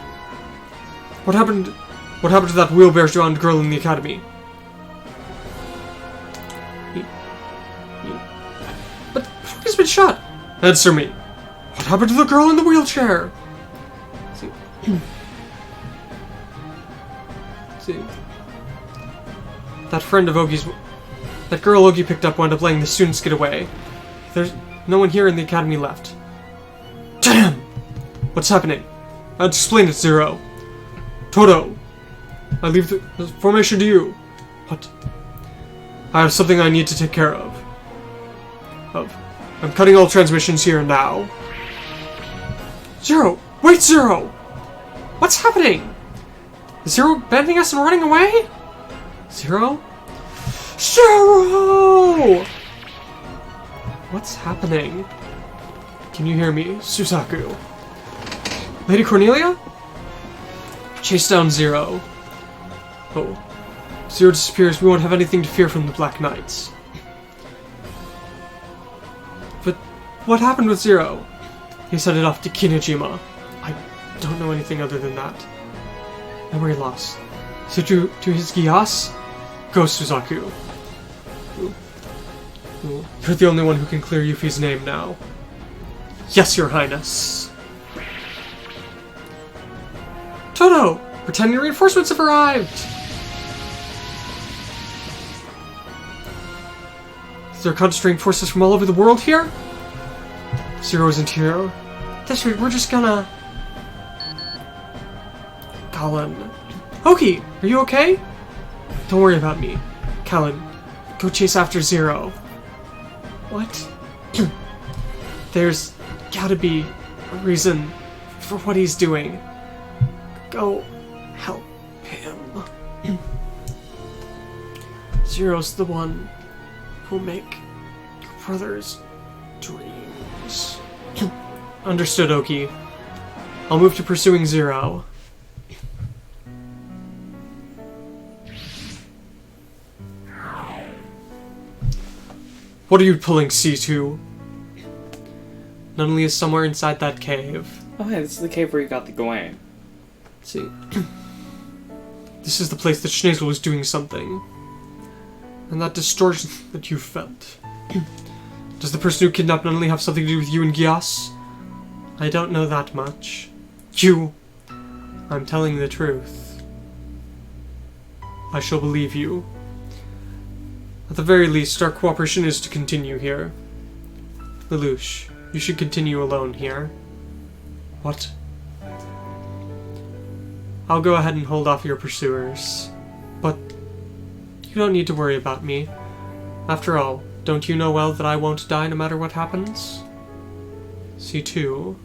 What happened to that wheelbarrow-drowned girl in the academy? But Ogi's been shot! Answer me! What happened to the girl in the wheelchair? See. That friend of Ogi's... That girl Ogi picked up wound up letting the students get away. There's no one here in the academy left. Damn! What's happening? I'll explain it, Zero. Toto! I leave the formation to you. What? I have something I need to take care of. I'm cutting all transmissions here and now. Zero! Wait, Zero! What's happening? Is Zero abandoning us and running away? Zero? Zero! What's happening? Can you hear me, Suzaku? Lady Cornelia? Chase down Zero. Oh. Zero disappears, we won't have anything to fear from the Black Knights. But what happened with Zero? He's headed off to Kinajima. I don't know anything other than that. Memory loss. So to his Gyas? Go, Suzaku. Ooh. You're the only one who can clear Yuffie's name now. Yes, Your Highness. Toto! Pretending reinforcements have arrived! Is there concentrating forces from all over the world here? Zero isn't here. That's right, we're just gonna... Colin. Oki, are you okay? Don't worry about me. Colin, go chase after Zero. What? There's gotta be a reason for what he's doing. Go help him. Zero's the one who'll make your brother's dreams. Understood, Oki. I'll move to pursuing Zero. What are you pulling, C2? Nunnally is somewhere inside that cave. Oh yeah, this is the cave where you got the Gawain. See. This is the place that Schneasel was doing something. And that distortion that you felt. Does the person who kidnapped Nunnally have something to do with you and Gyas? I don't know that much. I'm telling the truth. I shall believe you. At the very least, our cooperation is to continue here. Lelouch, you should continue alone here. What? I'll go ahead and hold off your pursuers. But you don't need to worry about me. After all, Don't you know well that I won't die no matter what happens? C2.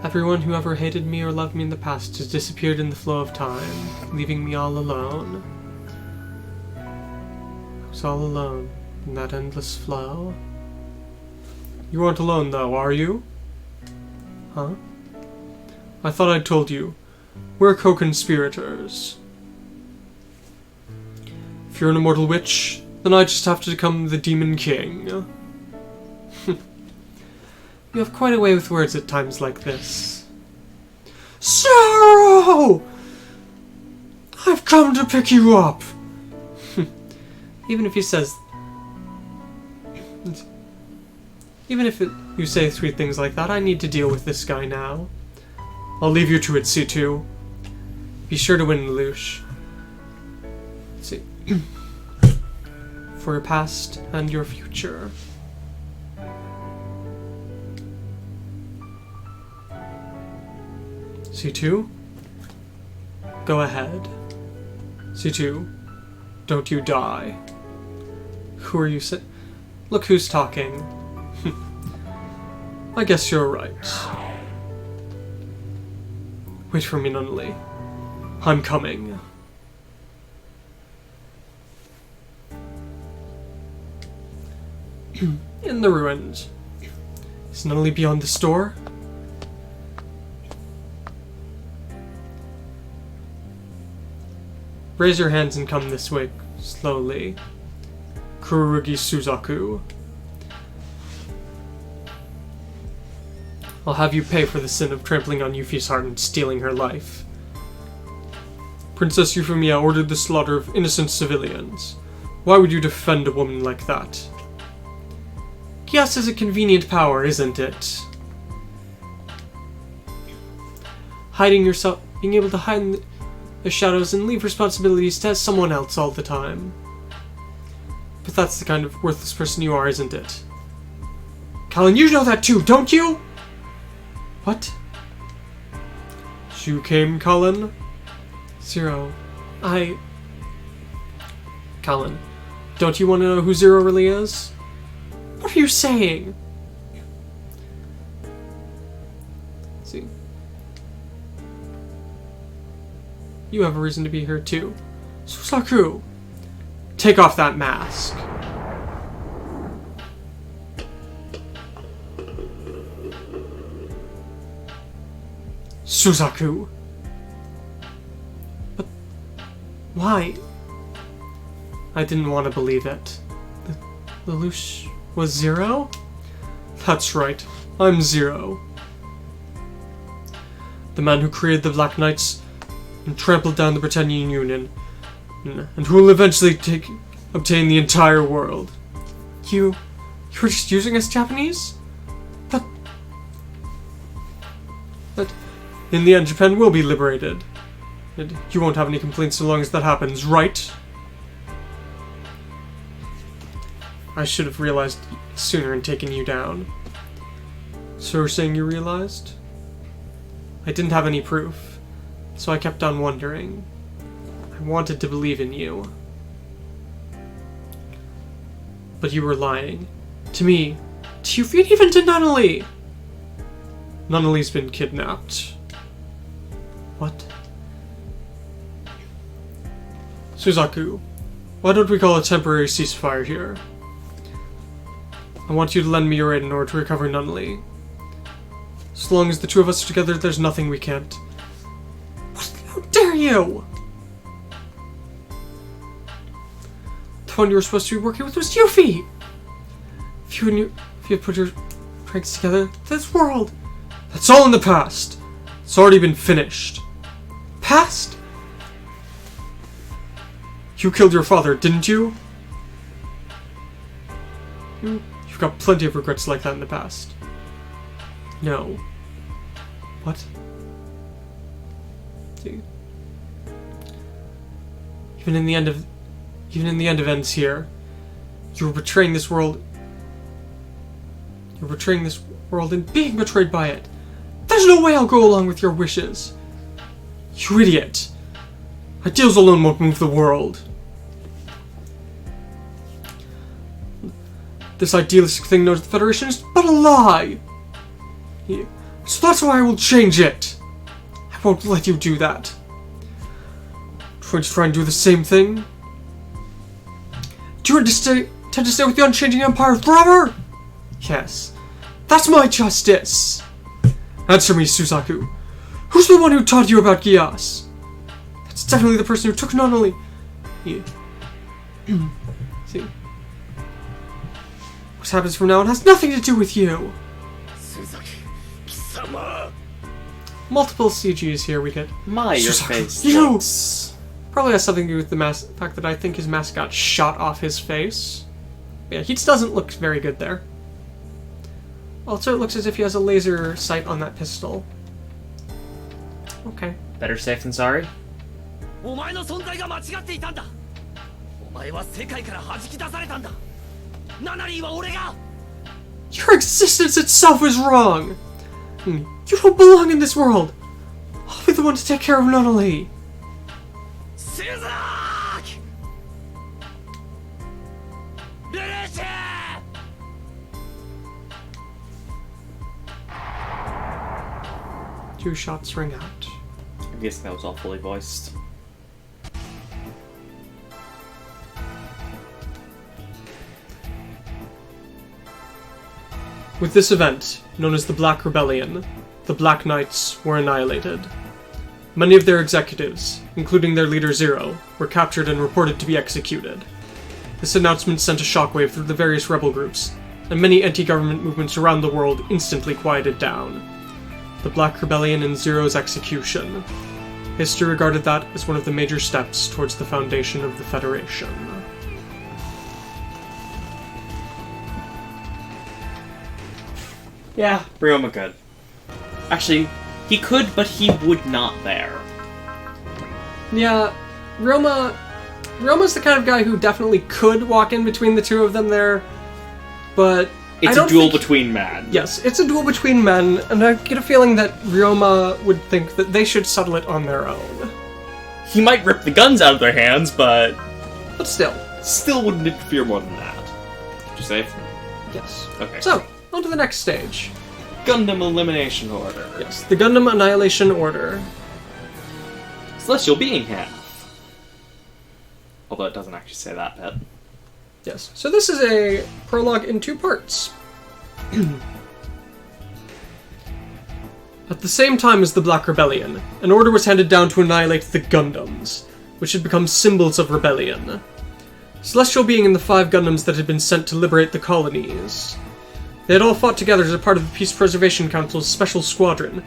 Everyone who ever hated me or loved me in the past has disappeared in the flow of time, leaving me all alone. I was all alone in that endless flow. You aren't alone though, are you? Huh? I thought I'd told you. We're co-conspirators. If you're an immortal witch, then I just have to become the Demon King. You have quite a way with words at times like this. Sarah! I've come to pick you up! Even if he says... Even if you say sweet things like that, I need to deal with this guy now. I'll leave you to it, C2. Be sure to win, Lelouch. Let's see. For your past and your future. C2? Go ahead. C2, don't you die. Who are you Look who's talking. I guess you're right. Wait for me, Nunnally. I'm coming. In the ruins. Is Nunnally beyond this door? Raise your hands and come this way, slowly. Kurugi Suzaku. I'll have you pay for the sin of trampling on Yuffie's heart and stealing her life. Princess Euphemia ordered the slaughter of innocent civilians. Why would you defend a woman like that? Chaos is a convenient power, isn't it? Hiding yourself, being able to hide in the shadows and leave responsibilities to someone else all the time. But that's the kind of worthless person you are, isn't it? Colin, you know that too, don't you? What? You came, Colin? Zero. Colin, don't you want to know who Zero really is? What are you saying? See. You have a reason to be here too. Suzaku! Take off that mask. Suzaku! But why? I didn't want to believe it. Lelouch was Zero? That's right, I'm Zero. The man who created the Black Knights and trampled down the Britannian Union, and who will eventually obtain the entire world. You were just using us Japanese? But in the end, Japan will be liberated. And you won't have any complaints so long as that happens, right? I should have realized sooner and taken you down. So you're saying you realized? I didn't have any proof, so I kept on wondering. I wanted to believe in you. But you were lying. To me, to you, and even to Nunnally! Nunnally's been kidnapped. What? Suzaku, why don't we call a temporary ceasefire here? I want you to lend me your aid in order to recover Nunnally. As long as the two of us are together, there's nothing we can't. How dare you! The one you were supposed to be working with was Yuffie! If you had put your pranks together, this world... That's all in the past! It's already been finished. Past? You killed your father, didn't you? You've got plenty of regrets like that in the past. No. What? See? Even in the end of ends here, you were betraying this world. You're betraying this world and being betrayed by it. There's no way I'll go along with your wishes. You idiot. Ideals alone won't move the world. This idealistic thing known as the Federation is but a lie. Yeah. So that's why I will change it. I won't let you do that. Trying to try and do the same thing? Do you intend to stay with the Unchanging Empire forever? Yes. That's my justice. Answer me, Suzaku. Who's the one who taught you about Gias? That's definitely the person who took not only... Yeah. See? What happens from now on has nothing to do with you. Multiple CGs here we get. My, your face. You! Looks... Probably has something to do with the fact that I think his mask got shot off his face. Yeah, he doesn't look very good there. Also, it looks as if he has a laser sight on that pistol. Okay. Better safe than sorry. お前の存在が間違っていたんだ。お前は世界から弾き出されたんだ。ナナリーは俺が。Your existence itself is wrong. You don't belong in this world. I'll be the one to take care of Nunnally. Two shots ring out. I'm guessing that was all fully voiced. With this event, known as the Black Rebellion, the Black Knights were annihilated. Many of their executives, including their leader Zero, were captured and reported to be executed. This announcement sent a shockwave through the various rebel groups, and many anti-government movements around the world instantly quieted down. The Black Rebellion and Zero's execution. History regarded that as one of the major steps towards the foundation of the Federation. Yeah, Ryoma could. Actually, he could, but he would not there. Yeah, Roma's the kind of guy who definitely could walk in between the two of them there, but It's a duel between men. Yes, it's a duel between men, and I get a feeling that Ryoma would think that they should settle it on their own. He might rip the guns out of their hands, but still wouldn't interfere more than that. Did you save? Yes. Okay. So, on to the next stage. Gundam Elimination Order. Yes, the Gundam Annihilation Order. Celestial Being Half. Although it doesn't actually say that bit. Yes, so this is a prologue in two parts. At the same time as the Black Rebellion, an order was handed down to annihilate the Gundams, which had become symbols of rebellion. Celestial Being and the 5 Gundams that had been sent to liberate the colonies. They had all fought together as a part of the Peace Preservation Council's special squadron,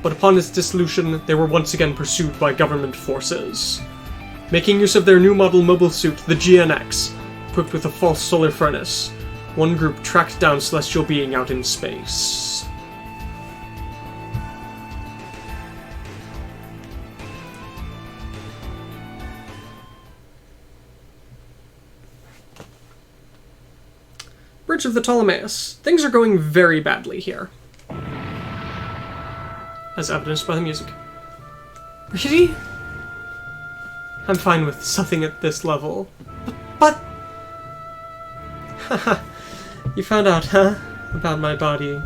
but upon its dissolution, they were once again pursued by government forces. Making use of their new model mobile suit, the GNX, equipped with a false solar furnace, one group tracked down Celestial Being out in space. Bridge of the Ptolemaeus. Things are going very badly here, as evidenced by the music. Really? I'm fine with something at this level. But... Haha. You found out, huh? About my body.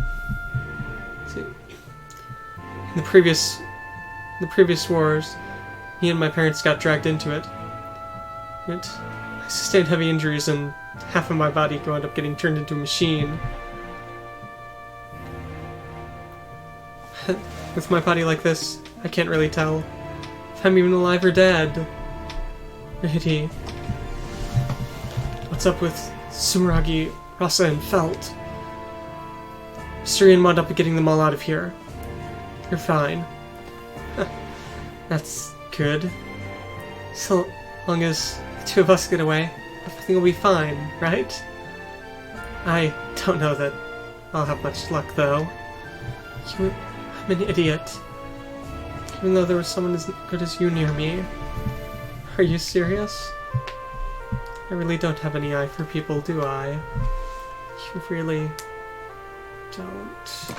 See, in the previous wars, me and my parents got dragged into it. I sustained heavy injuries and half of my body wound up getting turned into a machine. With my body like this, I can't really tell if I'm even alive or dead. Really. What's up with Sumeragi, Rasa, and Felt? Syrian wound up getting them all out of here. You're fine. That's good. So long as the two of us get away, everything will be fine, right? I don't know that I'll have much luck, though. I'm an idiot. Even though there was someone as good as you near me. Are you serious? I really don't have any eye for people, do I? You really don't.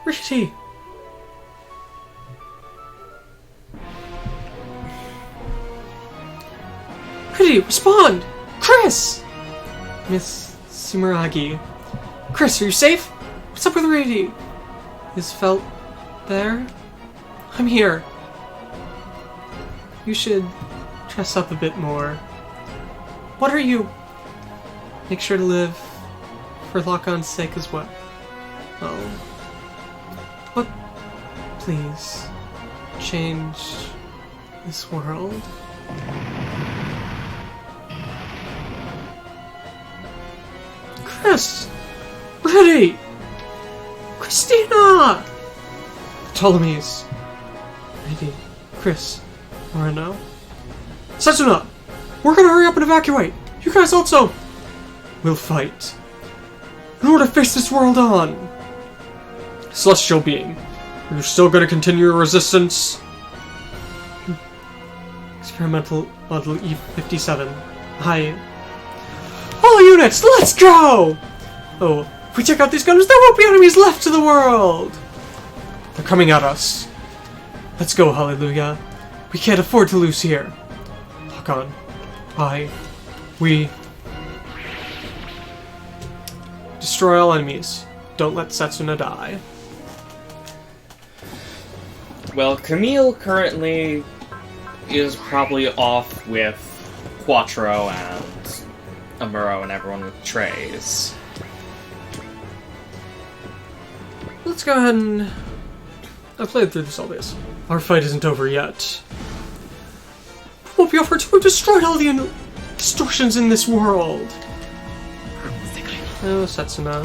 Rishi! Ready, respond! Chris! Miss Sumeragi. Chris, are you safe? What's up with Reedy? Is Felt there? I'm here. You should dress up a bit more. What are you? Make sure to live for Lock-On's sake as well. Oh. But please, change this world. Chris! Ready! Christina! Ptolemies. Ready. Chris. Moreno. Setsuna! We're gonna hurry up and evacuate! You guys also! We'll fight. In order to face this world on! Celestial being. Are you still gonna continue your resistance? Experimental Model E57. All units, let's go! Oh, if we take out these Gundams, there won't be enemies left to the world! They're coming at us. Let's go, hallelujah. We can't afford to lose here. Lock on. We... Destroy all enemies. Don't let Setsuna die. Well, Camille currently is probably off with Quattro and Amuro and everyone with trays. Let's go ahead and... I've played through this all this. Our fight isn't over yet. Won't be over till we've destroyed all the distortions in this world. Oh, Setsuna.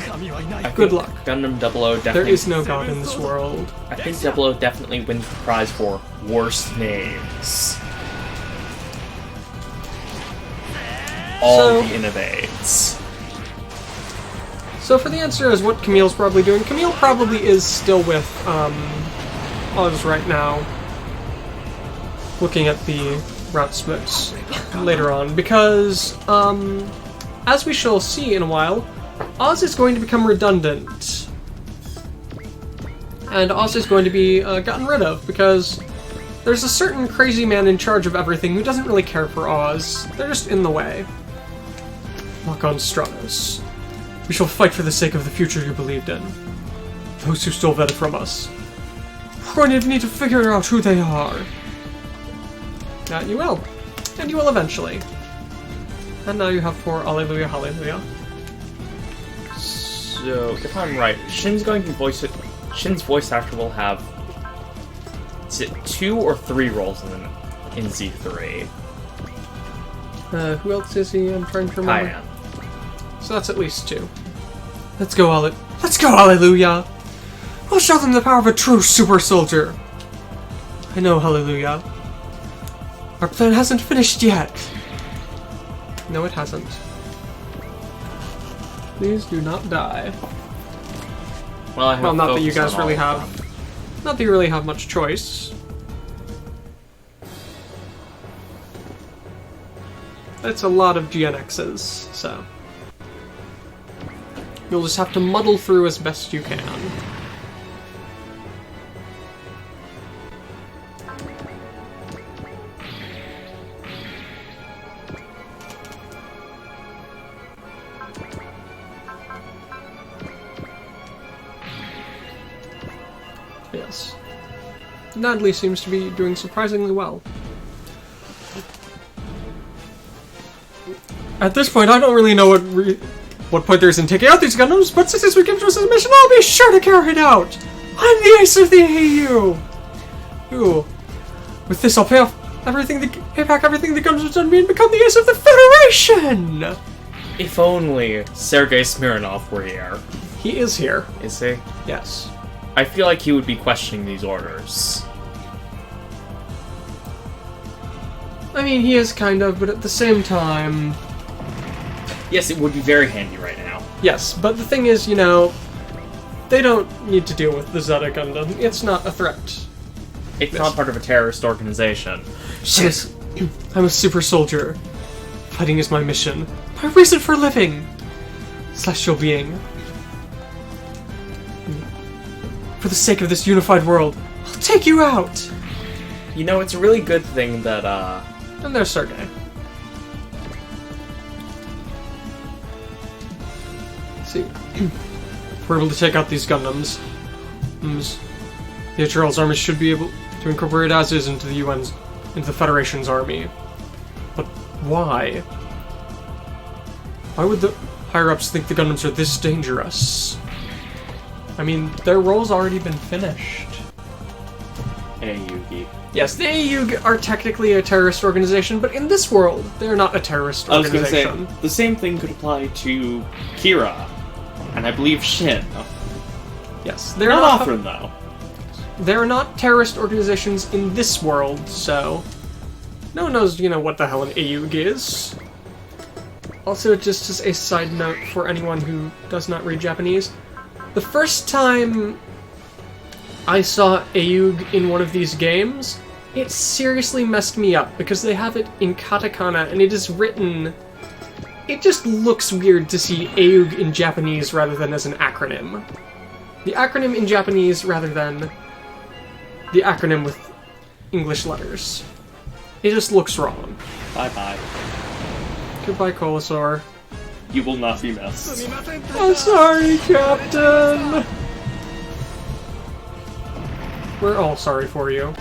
Good luck. Gundam 00 definitely... There is no god in this world. I think 00 definitely wins the prize for worst names. All the innovates. So for the answer is what Camille's probably doing. Camille probably is still with Oz right now. Looking at the route splits later on. Because, as we shall see in a while, Oz is going to become redundant. And Oz is going to be gotten rid of, because there's a certain crazy man in charge of everything who doesn't really care for Oz. They're just in the way. Lock on Stratos. We shall fight for the sake of the future you believed in. Those who stole Veta from us. We're going to need to figure out who they are. That you will. And you will eventually. And now you have 4 Alleluia, Hallelujah. So, if I'm right, Shin's voice actor will have... Is it 2 or 3 roles in Z3? Who else is he? I'm trying to remember. Kyan. So that's at least 2. Let's go, Hallelujah! We'll show them the power of a true super soldier! I know, Hallelujah. Our plan hasn't finished yet! No, it hasn't. Please do not die. Well, not that you guys really have... Not that you really have much choice. It's a lot of GNXs, so... You'll just have to muddle through as best you can. Yes. Nadley seems to be doing surprisingly well. At this point, I don't really know what point there is in taking out these Gundams, but since this gives us a mission, I'll be sure to carry it out! I'm the ace of the AU! Ooh. With this, I'll pay back everything the Gundams have done me and become the ace of the Federation! If only Sergei Smirnov were here. He is here. Is he? Yes. I feel like he would be questioning these orders. I mean, he is kind of, but at the same time... Yes, it would be very handy right now. Yes, but the thing is, you know, they don't need to deal with the Zeta Gundam. It's not a threat. It's not part of a terrorist organization. Shit. I'm a super soldier. Fighting is my mission. My reason for living. Celestial being. For the sake of this unified world, I'll take you out! You know, it's a really good thing that, And there's Sergei. See, if we're able to take out these Gundams, the HRL's army should be able to incorporate as is into the Federation's army. But why? Why would the higher-ups think the Gundams are this dangerous? I mean, their role's already been finished. Yugi. Yes, the AU are technically a terrorist organization, but in this world, they're not a terrorist organization. I was going to say, the same thing could apply to Kira, and I believe Shin. Yes, they're not often, though. They're not terrorist organizations in this world, so no one knows, what the hell an AUG is. Also, just as a side note for anyone who does not read Japanese, the first time I saw AUG in one of these games, it seriously messed me up, because they have it in katakana, and it is written... It just looks weird to see AUG in Japanese rather than as an acronym. The acronym in Japanese rather than the acronym with English letters. It just looks wrong. Bye-bye. Goodbye, Colosaur. You will not be missed. I'm sorry, Captain! We're all sorry for you.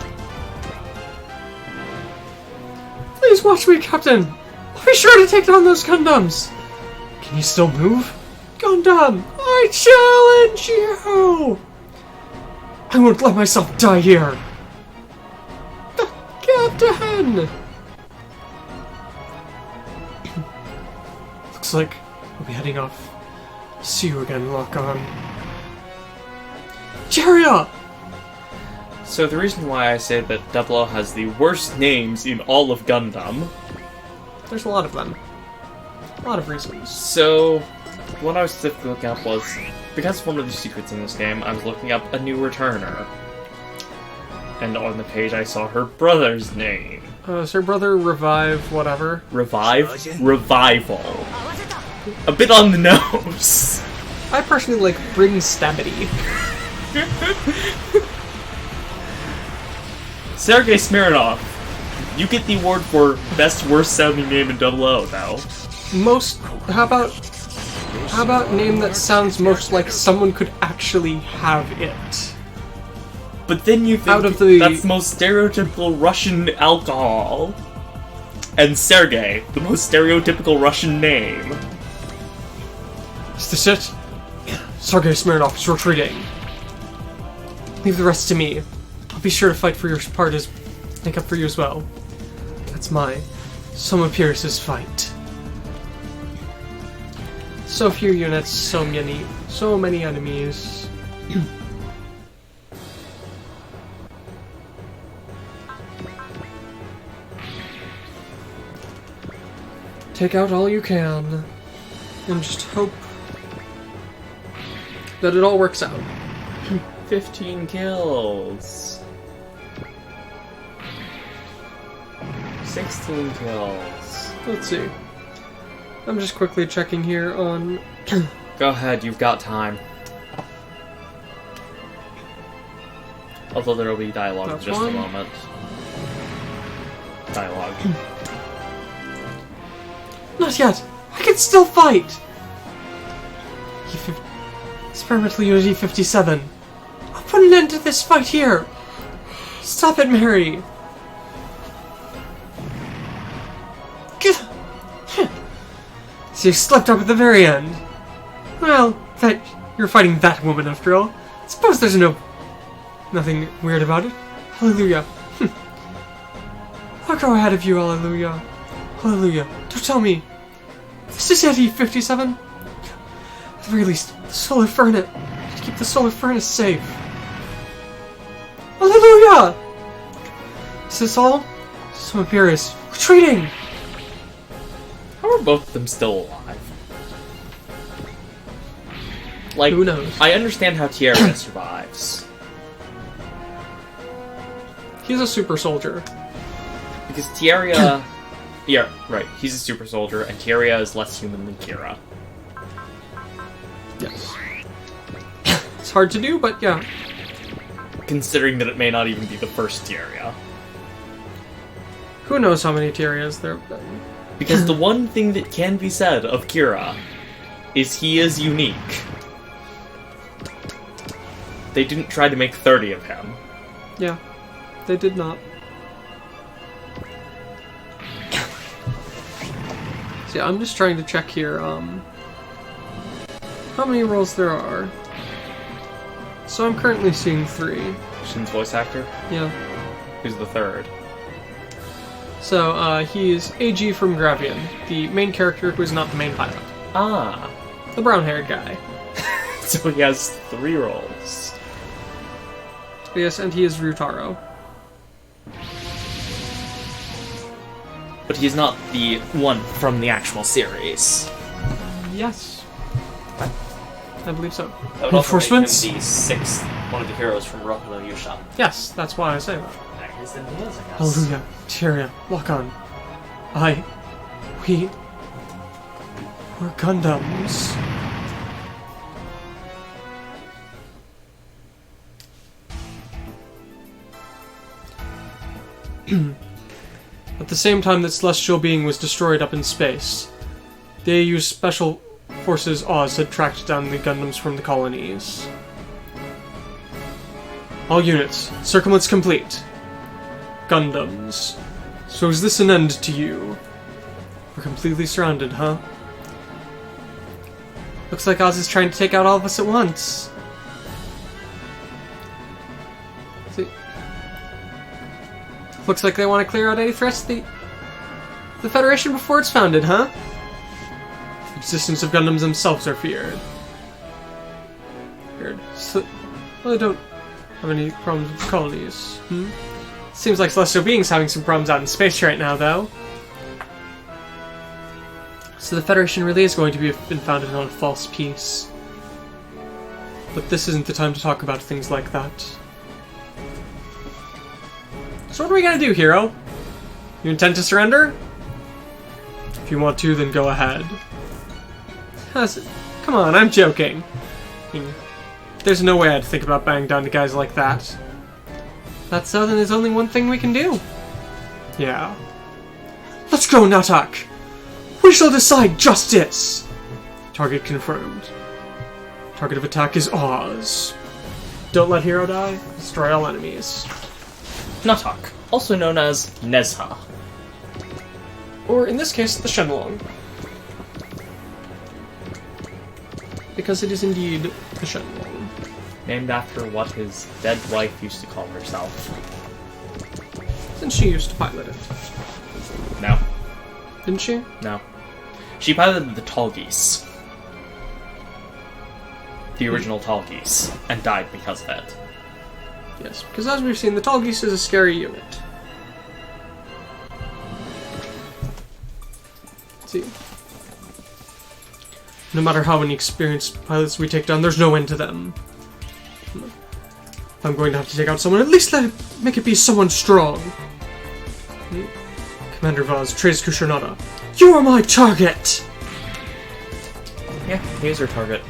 Please watch me, Captain! I'll be sure to take down those Gundams! Can you still move? Gundam, I challenge you! I won't let myself die here! Captain! Looks like we'll be heading off. See you again, lock on. Cheria! So the reason why I say that 00 has the worst names in all of Gundam... There's a lot of them. A lot of reasons. So, what I was specifically looking up was, because of one of the secrets in this game, I was looking up a new returner. And on the page I saw her brother's name. Is her brother Revive whatever? Revive? Revival. A bit on the nose. I personally like Bring Stabity. Sergei Smirnov. You get the award for best worst sounding name in 00, though. How about name that sounds most like someone could actually have it? But then you think that's the most stereotypical Russian alcohol. And Sergei, the most stereotypical Russian name. Is this it? Sergei Smirnov is retreating. Leave the rest to me. I'll be sure to fight for your part make up for you as well. That's my Soma Pierce's fight. So few units, so many enemies. Take out all you can, and just hope that it all works out. 15 kills. 16 kills. Let's see. I'm just quickly checking here on... Go ahead, you've got time. Although there will be dialogue in just a moment. Dialogue. Not yet! I can still fight! Experimental Unit E57. I'll put an end to this fight here! Stop it, Mary! So you slipped up at the very end. Well, you're fighting that woman after all. Suppose there's nothing weird about it. Hallelujah. I'll go ahead of you, hallelujah. Hallelujah. Don't tell me. This is at E57? At the very least, the solar furnace. To keep the solar furnace safe. Hallelujah! Is this all? Soma Pierce retreating! How are both of them still alive? Like, who knows? I understand how Tierra survives. He's a super soldier. Because Tierra... yeah, right. He's a super soldier, and Tierra is less human than Kira. Yes. It's hard to do, but yeah. Considering that it may not even be the first Tierra. Who knows how many Tyrias there have been. Because the one thing that can be said of Kira is he is unique. They didn't try to make 30 of him. Yeah, they did not. So yeah, I'm just trying to check here, how many roles there are. So I'm currently seeing 3. Shin's voice actor? Yeah. Who's the third? So, he's AG from Gravian, the main character who is not the main pilot. Ah. The brown-haired guy. So he has 3 roles. Yes, and he is Ryutaro. But he's not the one from the actual series. Yes. I believe so. That would also make him the 6th one of the heroes from Roku no Yusha. Yes, that's why I say that. I guess then he is, I guess. Hallelujah. Tyria. Lock on. We're Gundams. At the same time that Celestial Being was destroyed up in space, the AU Special Forces Oz had tracked down the Gundams from the colonies. All units, circumlets complete. Gundams. So is this an end to you? We're completely surrounded, huh? Looks like Oz is trying to take out all of us at once. See? Looks like they want to clear out any threats to the Federation before it's founded, huh? The existence of Gundams themselves are feared. So, well, I don't have any problems with colonies. Seems like Celestial Being's having some problems out in space right now, though. So the Federation really is going to be been founded on a false peace. But this isn't the time to talk about things like that. So what are we gonna do, hero? You intend to surrender? If you want to, then go ahead. Come on, I'm joking. There's no way I'd think about bowing down to guys like that. That's so, then there's only one thing we can do. Yeah. Let's go, Natak! We shall decide justice! Target confirmed. Target of attack is Oz. Don't let hero die. Destroy all enemies. Natak, also known as Nezha. Or, in this case, the Shenlong. Because it is indeed the Shenlong. Named after what his dead wife used to call herself. Since she used to pilot it. No. Didn't she? No. She piloted the Tall Geese. The original Tall Geese. And died because of it. Yes, because as we've seen, the Tall Geese is a scary unit. Let's see. No matter how many experienced pilots we take down, there's no end to them. If I'm going to have to take out someone, at least make it be someone strong. Commander Vaz, Trace Kushonada. You are my target! Yeah, he is her target.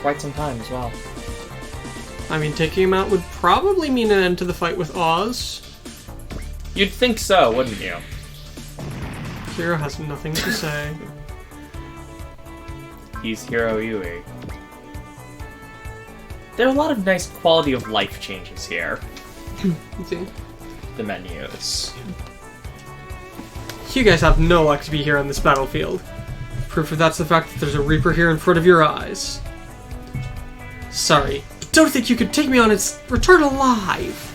Quite some time as well. I mean, taking him out would probably mean an end to the fight with Oz. You'd think so, wouldn't you? Hero has nothing to say. He's Hiro Yui. There are a lot of nice quality of life changes here. Let's see. The menus. You guys have no luck to be here on this battlefield. Proof of that's the fact that there's a Reaper here in front of your eyes. Sorry, but don't think you could take me on its return alive!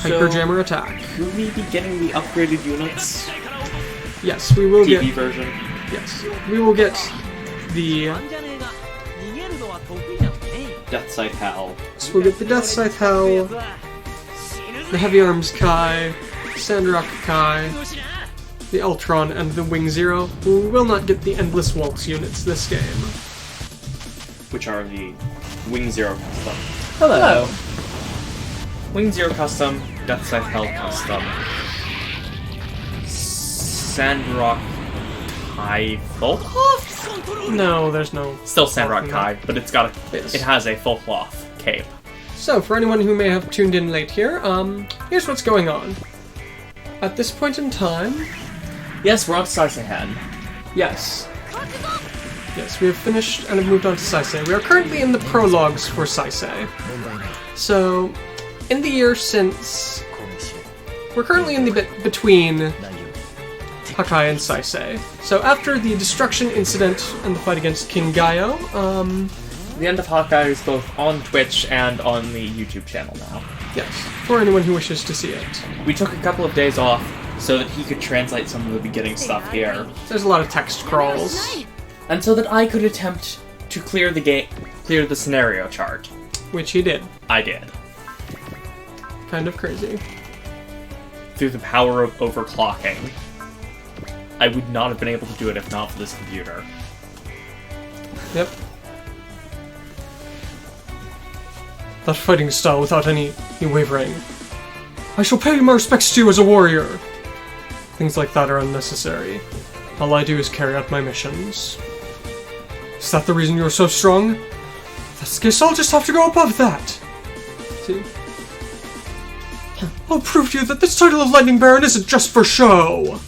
Hyperjammer attack. Will we be getting the upgraded units? Yes, we will TV get... version? Yes, we will get the... Death Scythe Hal. So we'll get the Death Scythe Hell, the Heavy Arms Kai, Sandrock Kai, the Ultron, and the Wing Zero. We will not get the Endless Waltz units this game. Which are the Wing Zero custom. Hello. Wing Zero custom, Death Scythe Hell custom, Sandrock Kai full cloth? No, there's no... Still Sandrock Kai, but it's got a, Yes. it has a full cloth cape. So, for anyone who may have tuned in late here, here's what's going on. At this point in time, Yes, we're on Saisei. Yes. Yes, we have finished and have moved on to Saisei. We are currently in the prologues for Saisei. So, in the year since... We're currently in the bit between Hakai and Saisei. So after the destruction incident and the fight against King Gaio, The end of Hawkeye is both on Twitch and on the YouTube channel now. yes, for anyone who wishes to see it. We took a couple of days off so that he could translate some of the beginning stuff here, There's a lot of text crawls, and so that I could attempt to clear the scenario chart. which he did. I did. Kind of crazy. Through the power of overclocking. I would not have been able to do it if not for this computer. Yep. That fighting style without any wavering. I shall pay my respects to you as a warrior. Things like that are unnecessary. All I do is carry out my missions. Is that the reason you're so strong? If that's the case, I'll just have to go above that. See? I'll prove to you that this title of Lightning Baron isn't just for show.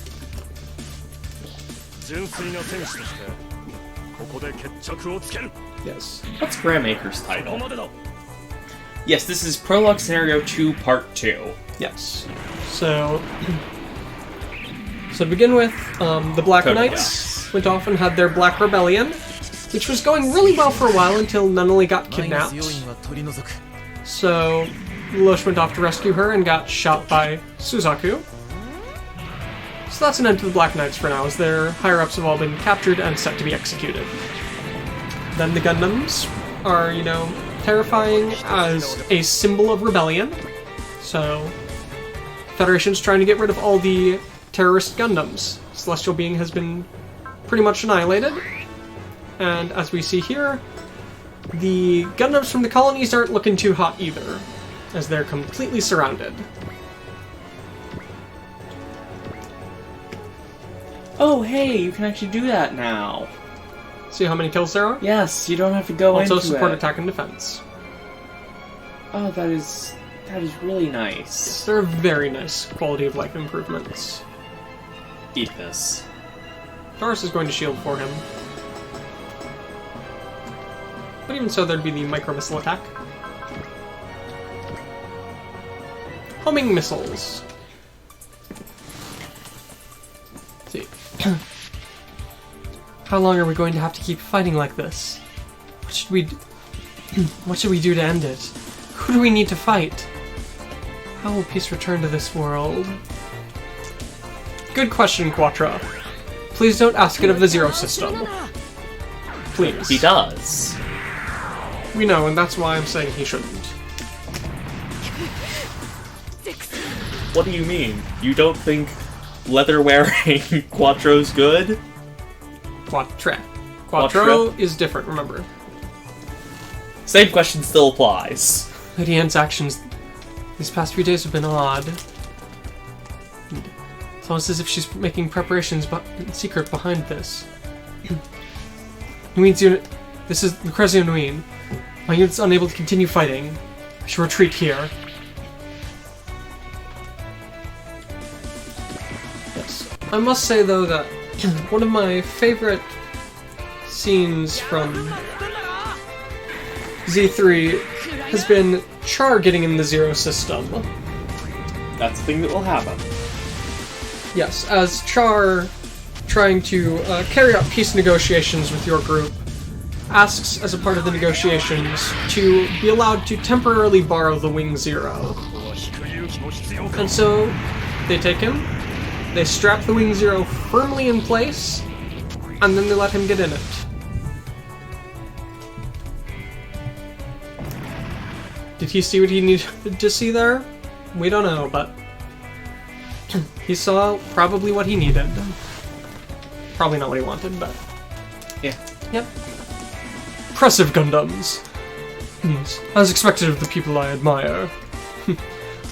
純粋な戦士としてここで決着をつける Yes. What's Grandmaker's ここ title? までだ Yes, this is Prologue Scenario 2 Part 2. Yes. So to begin with, the Black Code Knights went off and had their Black Rebellion, which was going really well for a while until Nunnally got kidnapped. So Lelouch went off to rescue her and got shot by Suzaku. So that's an end to the Black Knights for now, as their higher-ups have all been captured and set to be executed. Then the Gundams are, terrifying as a symbol of rebellion. So, Federation's trying to get rid of all the terrorist Gundams. Celestial Being has been pretty much annihilated. And as we see here, the Gundams from the colonies aren't looking too hot either, as they're completely surrounded. Oh, hey, you can actually do that now. See how many kills there are? Yes, you don't have to go Also into support it. attack and defense. Oh, that is really nice. They're very nice quality of life improvements. Eat this. Taurus is going to shield for him. But even so, there'd be the micro-missile attack. Homing missiles. Let's see. How long are we going to have to keep fighting like this? What should we do to end it? Who do we need to fight? How will peace return to this world? Good question, Quattro. Please don't ask it of the Zero System. Please. He does. We know, and that's why I'm saying he shouldn't. What do you mean? You don't think leather-wearing Quattro's good? Quattro Quattro? is different, remember. Same question still applies. Lady Anne's actions these past few days have been odd. It's almost as if she's making preparations in secret behind this. Nuin's unit... This is Lucrezia Nuin. My unit's unable to continue fighting. I should retreat here. Yes. I must say, though, that one of my favorite scenes from Z3 has been Char getting in the Zero System. That's the thing that will happen. Yes, as Char, trying to carry out peace negotiations with your group, asks as a part of the negotiations to be allowed to temporarily borrow the Wing Zero. And so, they take him, they strap the Wing Zero firmly in place, and then they let him get in it. Did he see what he needed to see there? We don't know, but he saw probably what he needed. Probably not what he wanted, but... Yeah. Yep. Impressive Gundams. Yes, as expected of the people I admire.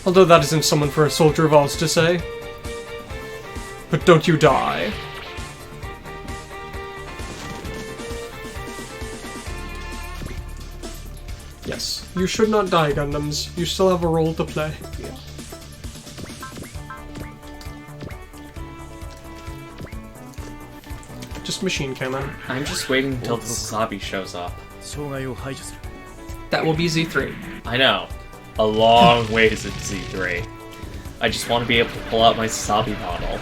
Although that isn't someone for a soldier of ours to say. But don't you die. Yes, you should not die, Gundams. You still have a role to play. just machine cannon. I'm just waiting until the Sabi shows up. 障害を排除する That will be Z3. I know. A long ways at Z3. I just want to be able to pull out my Sabi model.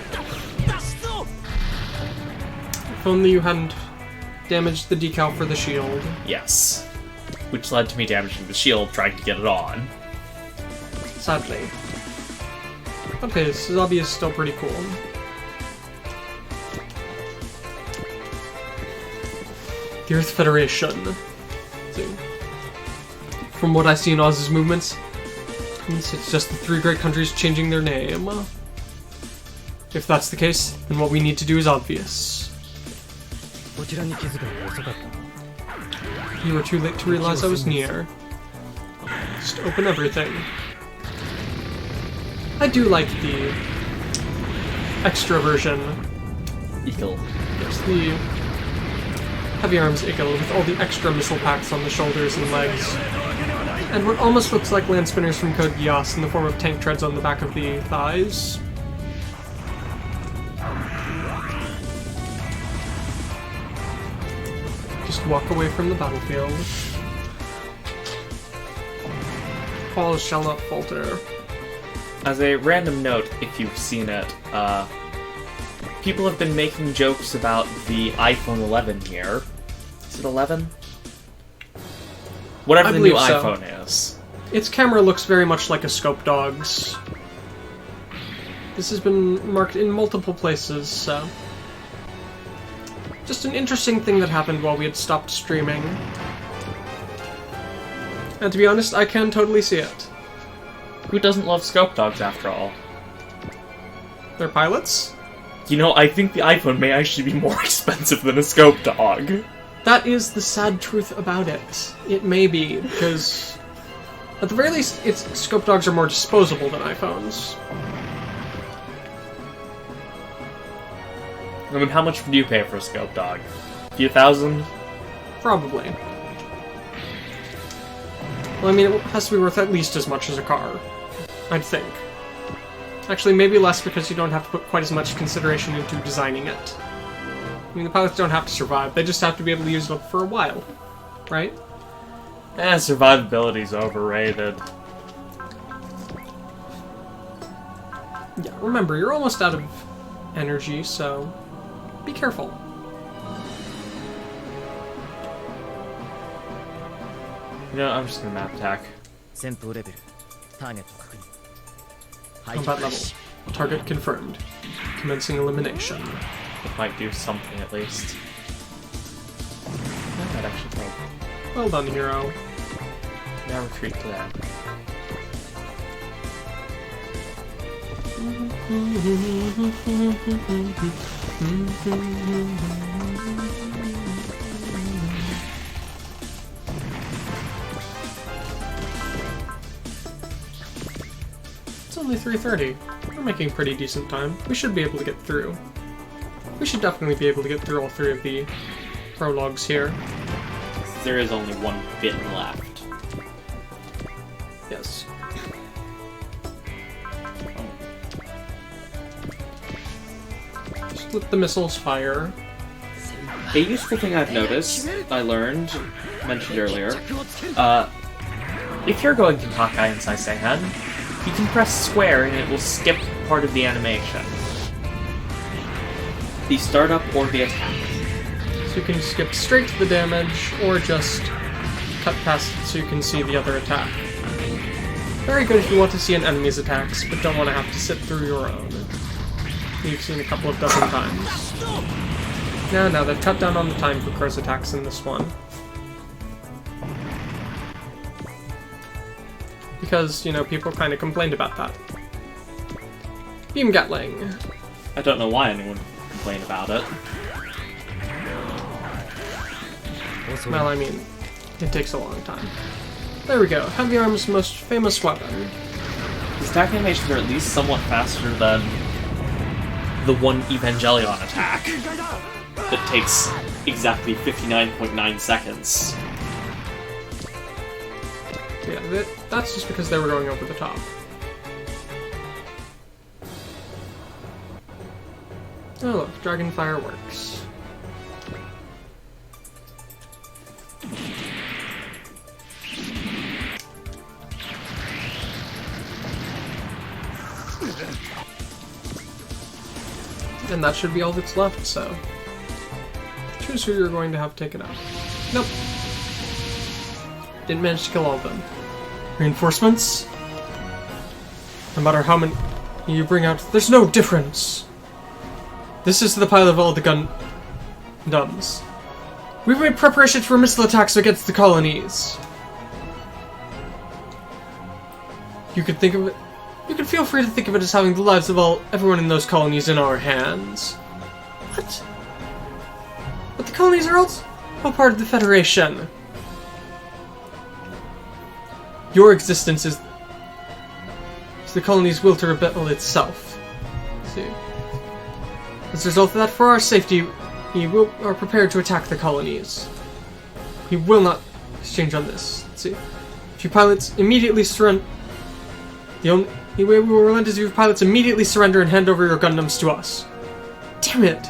If only you hadn't damaged the decal for the shield. Yes. Which led to me damaging the shield trying to get it on. Sadly. Okay, Sabi is still pretty cool. The Earth Federation. Let's see. From what I see in Oz's movements, it's just the three great countries changing their name. If that's the case, then what we need to do is obvious. こちらに気づくのが遅かった You were too late to realize I was near. Just open everything. I do like the extra version. Eagle. Yes, the Heavy Arms Eagle with all the extra missile packs on the shoulders and legs. And what almost looks like land spinners from Code Geass in the form of tank treads on the back of the thighs. Just walk away from the battlefield. Falls shall not falter. As a random note, if you've seen it, people have been making jokes about the iPhone 11 here. Is it 11? Whatever I the new believe so. iPhone is. Its camera looks very much like a Scope Dog's. This has been marked in multiple places, so... Just an interesting thing that happened while we had stopped streaming. And to be honest, I can totally see it. Who doesn't love scope dogs after all? They're pilots? You know, I think the iPhone may actually be more expensive than a scope dog. That is the sad truth about it. It may be, because... At the very least, its Scope Dogs are more disposable than iPhones. I mean, how much would you pay for a scope dog? A few thousand? Probably. Well, I mean, it has to be worth at least as much as a car. I'd think. Actually, maybe less because you don't have to put quite as much consideration into designing it. I mean, the pilots don't have to survive, they just have to be able to use it up for a while. Right? Survivability's overrated. Yeah, remember, you're almost out of energy, so be careful. You know, I'm just gonna map attack. 戦闘レベルターゲット確認 Combat level. Target confirmed. Commencing elimination. It might do something at least. That might actually help. Well done, hero. Now retreat to that. It's only 3:30. We're making pretty decent time. We should be able to get through. We should definitely be able to get through all three of the prologues here. There is only one bit left. Yes. Just let the missiles fire. A useful thing I've noticed, mentioned earlier, if you're going to Hakai and Saisei, you can press square and it will skip part of the animation. The startup or the attack. So you can skip straight to the damage, or just cut past it so you can see the other attack. Very good if you want to see an enemy's attacks, but don't want to have to sit through your own. You've seen a couple of dozen times. No, they've cut down on the time for Crow's attacks in this one. Because, you know, people kind of complained about that. Beam Gatling. I don't know why anyone would complain about it. Well, I mean, it takes a long time. There we go. Heavy Arm's most famous weapon. His attack animations are at least somewhat faster than the one Evangelion attack that takes exactly 59.9 seconds. Yeah, that's just because they were going over the top. Oh look, Dragonfire works. And that should be all that's left, so... choose who you're going to have taken out. Nope. Didn't manage to kill all of them. Reinforcements? No matter how many you bring out, there's no difference. This is the pilot of all the Gundams. We've made preparations for missile attacks against the colonies. You could think of it. You can feel free to think of it as having the lives of everyone in those colonies in our hands. What? But the colonies are also all part of the Federation. Your existence is the colony's will to rebel itself. Let's see. As a result of that, for our safety, we are prepared to attack the colonies. We will not exchange on this. Let's see. If you pilots immediately surrender, the only way we will relent is if you pilots immediately surrender and hand over your Gundams to us. Damn it!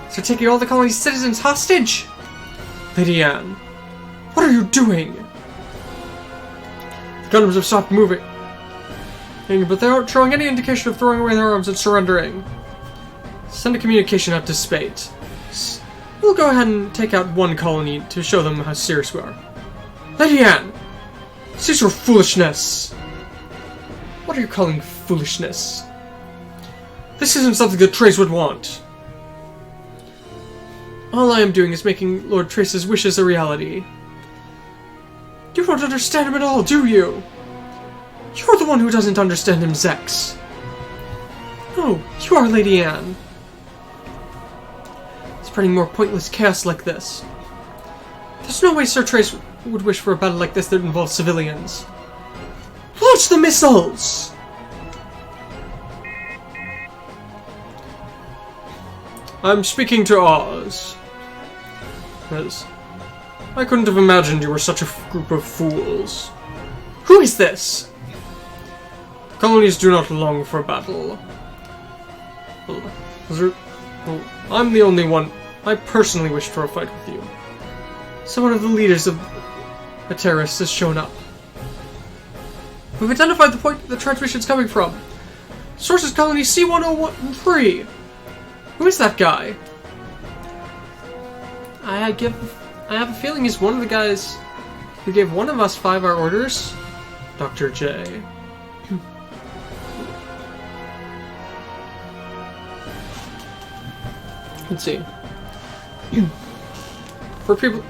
So taking all the colony's citizens hostage? Lady Anne, what are you doing? The Gundams have stopped moving, but they aren't showing any indication of throwing away their arms and surrendering. Send a communication out to Spate. We'll go ahead and take out one colony to show them how serious we are. Lady Anne, cease your foolishness. What are you calling foolishness? This isn't something that Trace would want. All I am doing is making Lord Trace's wishes a reality. You don't understand him at all, do you? You're the one who doesn't understand him, Zex. No, you are Lady Anne. Spreading more pointless chaos like this. There's no way Sir Trace would wish for a battle like this that involves civilians. Launch the missiles! I'm speaking to Oz. Yes. I couldn't have imagined you were such a group of fools. Who is this? The colonies do not long for battle. I'm the only one. I personally wish for a fight with you. So one of the leaders of the terrorists has shown up. We've identified the point the transmission's coming from. Source is colony C-101-3. Who is that guy? I have a feeling he's one of the guys who gave one of us 5 our orders. Dr. J. Let's see. For people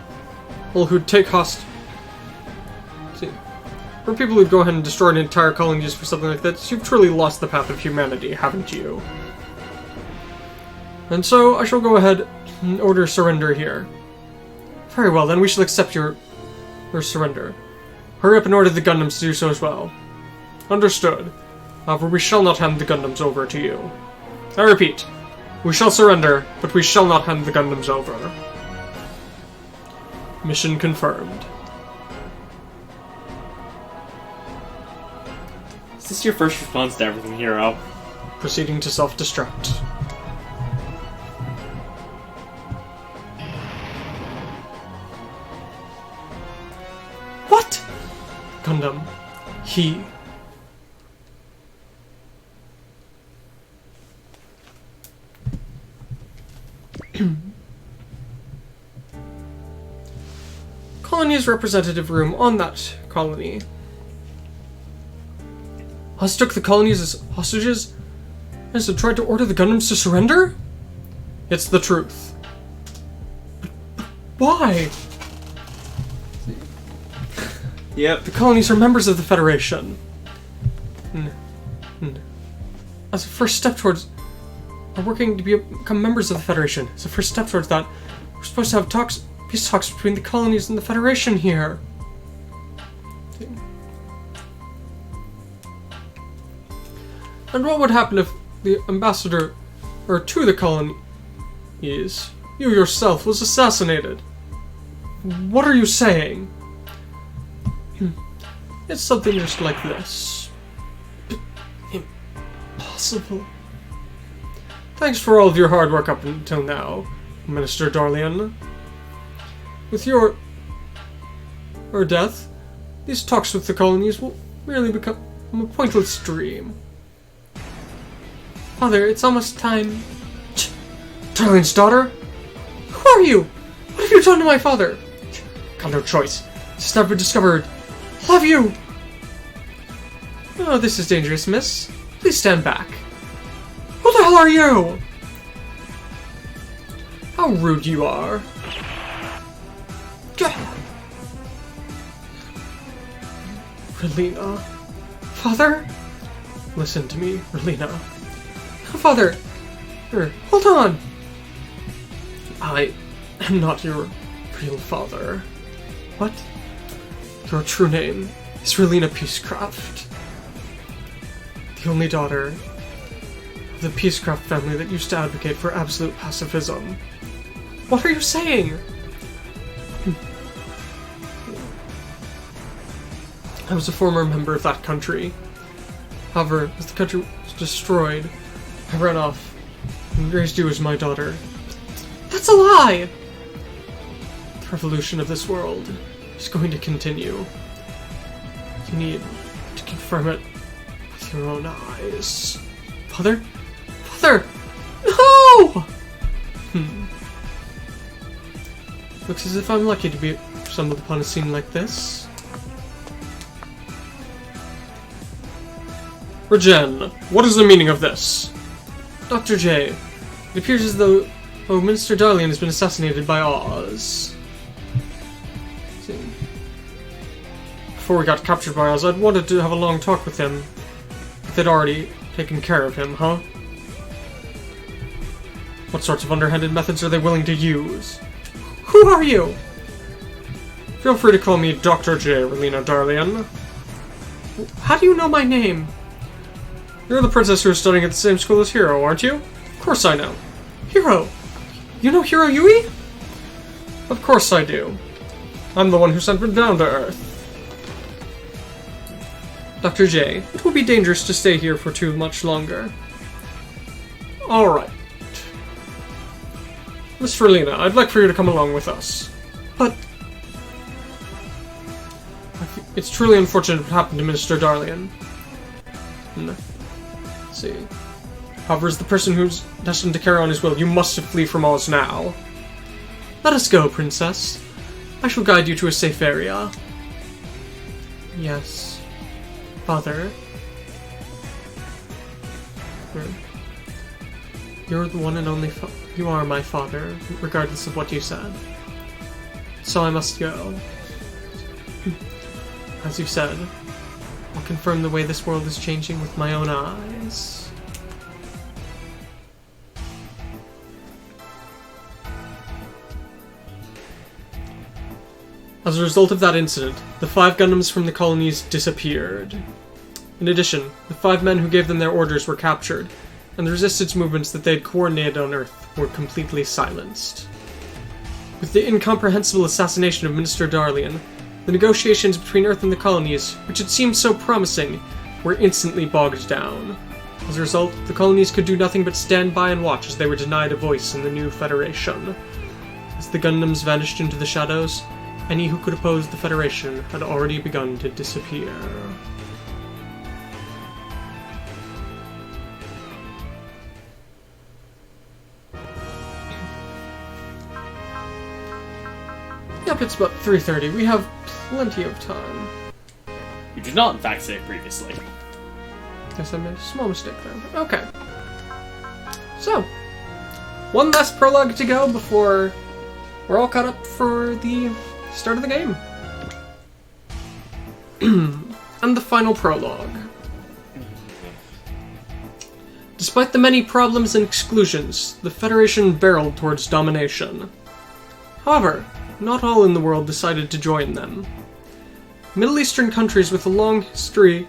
who take hostage. For people who'd go ahead and destroy an entire colony just for something like that, you've truly lost the path of humanity, haven't you? And so, I shall go ahead and order surrender here. Very well, then we shall accept your surrender. Hurry up and order the Gundams to do so as well. Understood. However, we shall not hand the Gundams over to you. I repeat, we shall surrender, but we shall not hand the Gundams over. Mission confirmed. Is this your first response to everything, Hero? Proceeding to self-destruct. What? Gundam. He. Colony's representative room on that colony. Us took the colonies as hostages and so tried to order the Gundams to surrender? It's the truth. But why? Yep. The colonies are members of the Federation. As a first step towards... are working to become members of the Federation. As a first step towards that, we're supposed to have peace talks between the colonies and the Federation here. And what would happen if the ambassador, or to the colonies, you yourself, was assassinated? What are you saying? It's something just like this. Impossible. Thanks for all of your hard work up until now, Minister Darlian. With your death, these talks with the colonies will merely become a pointless dream. Father, it's almost time. Darlian's daughter? Who are you? What have you done to my father? Got no choice. Just never discovered. Love you! Oh, this is dangerous, miss. Please stand back. Who the hell are you? How rude you are. Relina. Father? Listen to me, Relina. Father! Hold on! I am not your real father. What? Your true name is Relina Peacecraft. The only daughter of the Peacecraft family that used to advocate for absolute pacifism. What are you saying? I was a former member of that country. However, as the country was destroyed, I ran off and raised you as my daughter. That's a lie! The revolution of this world is going to continue. You need to confirm it with your own eyes. Father? Father! No! Looks as if I'm lucky to be stumbled upon a scene like this. Regen, what is the meaning of this? Dr. J, it appears as though Minister Darlian has been assassinated by Oz. Before we got captured by Oz, I'd wanted to have a long talk with him. If they'd already taken care of him, huh? What sorts of underhanded methods are they willing to use? Who are you? Feel free to call me Dr. J, Relina Darlian. How do you know my name? You're the princess who is studying at the same school as Hiro, aren't you? Of course I know. Hiro? You know Hiro Yui? Of course I do. I'm the one who sent him down to Earth. Dr. J, it will be dangerous to stay here for too much longer. Alright. Miss Relina, I'd like for you to come along with us. But... it's truly unfortunate what happened to Minister Darlian. Let's see. However, as the person who's destined to carry on his will, you must flee from Oz now. Let us go, Princess. I shall guide you to a safe area. Yes. Father. You're the one and only you are my father, regardless of what you said. So I must go. As you said, I'll confirm the way this world is changing with my own eyes. As a result of that incident, the 5 Gundams from the colonies disappeared. In addition, the 5 men who gave them their orders were captured, and the resistance movements that they had coordinated on Earth were completely silenced. With the incomprehensible assassination of Minister Darlian, the negotiations between Earth and the colonies, which had seemed so promising, were instantly bogged down. As a result, the colonies could do nothing but stand by and watch as they were denied a voice in the new Federation. As the Gundams vanished into the shadows, any who could oppose the Federation had already begun to disappear. Yep, it's about 3:30. We have plenty of time. You did not, in fact, say it previously. Guess I made a small mistake there. Okay. So, one last prologue to go before we're all caught up for the start of the game. And the final prologue. Despite the many problems and exclusions, the Federation barreled towards domination. However, not all in the world decided to join them. Middle Eastern countries with a long history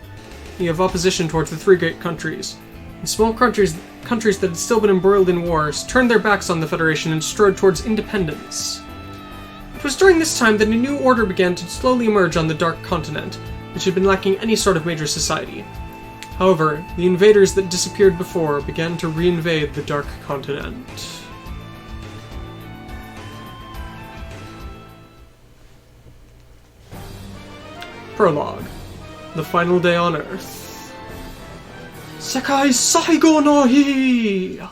of opposition towards the 3 great countries, and small countries that had still been embroiled in wars, turned their backs on the Federation and strode towards independence. It was during this time that a new order began to slowly emerge on the Dark Continent, which had been lacking any sort of major society. However, the invaders that disappeared before began to reinvade the Dark Continent. Prologue. The final day on Earth. Sekai Saigo no Hi!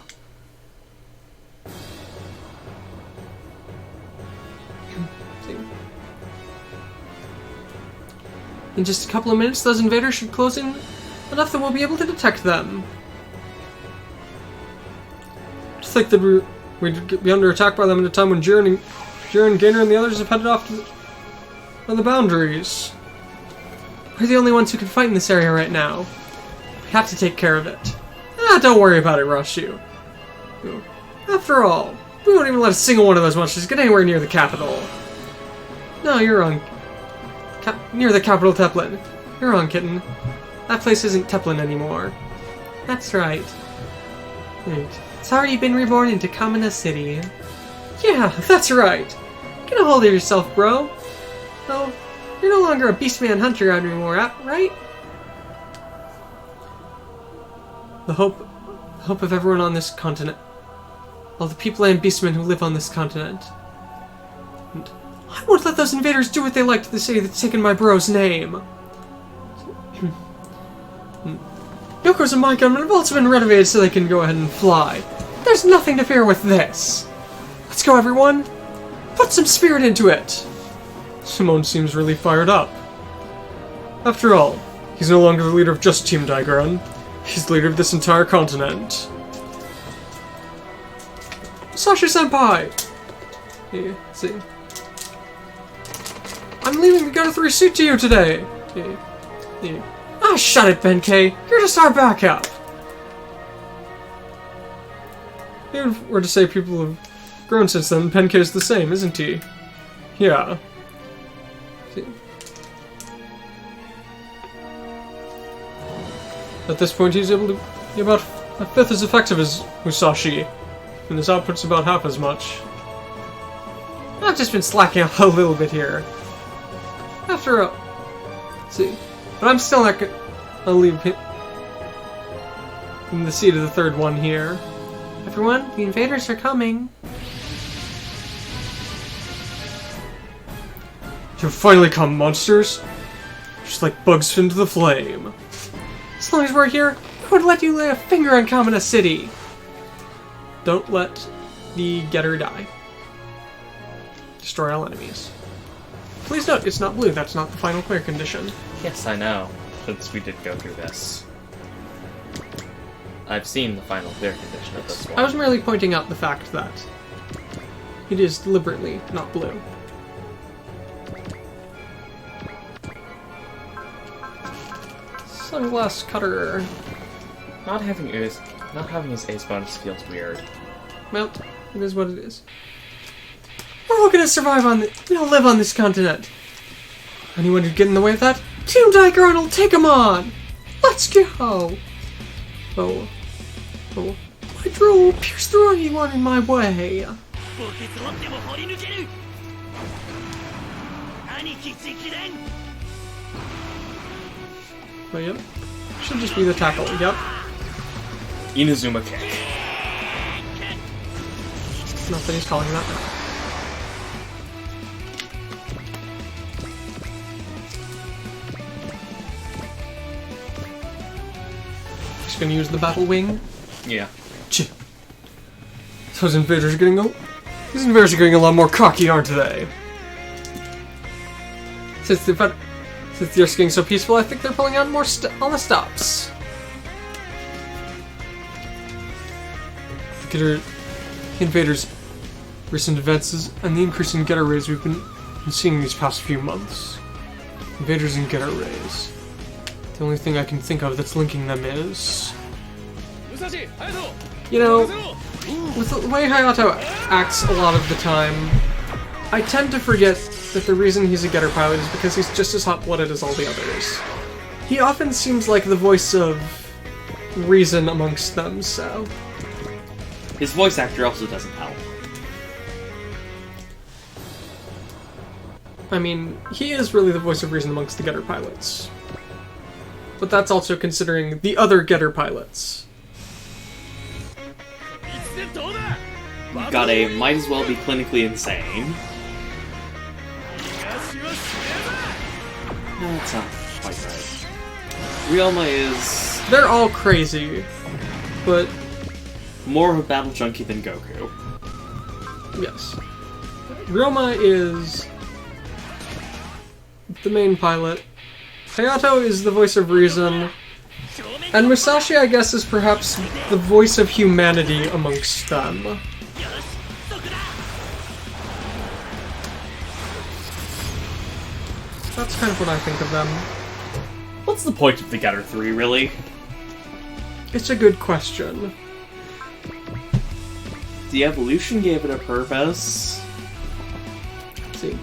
In just a couple of minutes, those invaders should close in enough that we'll be able to detect them. Just like that we'd be under attack by them at a time when Jiren, Gainer, and the others have headed off to the boundaries. We're the only ones who can fight in this area right now. We have to take care of it. Don't worry about it, Ryuu. After all, we won't even let a single one of those monsters get anywhere near the capital. No, you're wrong. Near the capital Teplin. You're wrong, kitten. That place isn't Teplin anymore. That's right. It's already been reborn into Kamina City. Yeah, that's right. Get a hold of yourself, bro. Oh, you're no longer a beastman hunter anymore, right? The hope of everyone on this continent. All the people and beastmen who live on this continent. And I won't let those invaders do what they like to the city that's taken my bro's name. Yoko's and my gunmen have also been renovated so they can go ahead and fly. There's nothing to fear with this. Let's go, everyone. Put some spirit into it. Simone seems really fired up. After all, he's no longer the leader of just Team Dai-Guren. He's the leader of this entire continent. Sashi-senpai! Yeah, see. I'm leaving the Gunner 3 suit to you today! Yeah. Ah, shut it, Benkei! You're just our backup! Even if we're to say people have grown since then, Benkei's the same, isn't he? Yeah. See. At this point, he's able to be about a fifth as effective as Musashi, and his output's about half as much. I've just been slacking off a little bit here. After all, see, but I'm still not gonna leave him in the seat of the third one here. Everyone, the invaders are coming. You've finally come, monsters! Just like bugs into the flame. As long as we're here, I would let you lay a finger on Kamina City. Don't let the getter die. Destroy all enemies. Please note, it's not blue. That's not the final clear condition. Yes, I know, since we did go through this. I've seen the final clear condition of this one. I was merely pointing out the fact that it is deliberately not blue. Sunglass cutter. Not having his ace bonus feels weird. Well, it is what it is. We're all gonna survive on we'll live on this continent. Anyone who'd get in the way of that, Team Dai-Guren will take them on! Let's go! Oh. My drill will pierce through anyone in my way. Oh, yep. Should just be the tackle, yep. Inazuma kick. Not that he's calling that now. Just gonna use the battle wing. Yeah. These invaders are getting a lot more cocky, aren't they? Since they're getting so peaceful, I think they're pulling out more on the stops. Getter invaders, recent advances, and the increase in getter rays we've been seeing these past few months. Invaders and getter rays. The only thing I can think of that's linking them is, you know, with the way Hayato acts a lot of the time, I tend to forget that the reason he's a getter pilot is because he's just as hot-blooded as all the others. He often seems like the voice of reason amongst them, so... His voice actor also doesn't help. I mean, he is really the voice of reason amongst the getter pilots. But that's also considering the other getter pilots. Got a might as well be clinically insane. No, that's not quite right. Ryoma is... They're all crazy, but... more of a battle junkie than Goku. Yes. Ryoma is the main pilot. Hayato is the voice of reason, and Musashi, I guess, is perhaps the voice of humanity amongst them. That's kind of what I think of them. What's the point of the Getter 3, really? It's a good question. The evolution gave it a purpose. Let's see.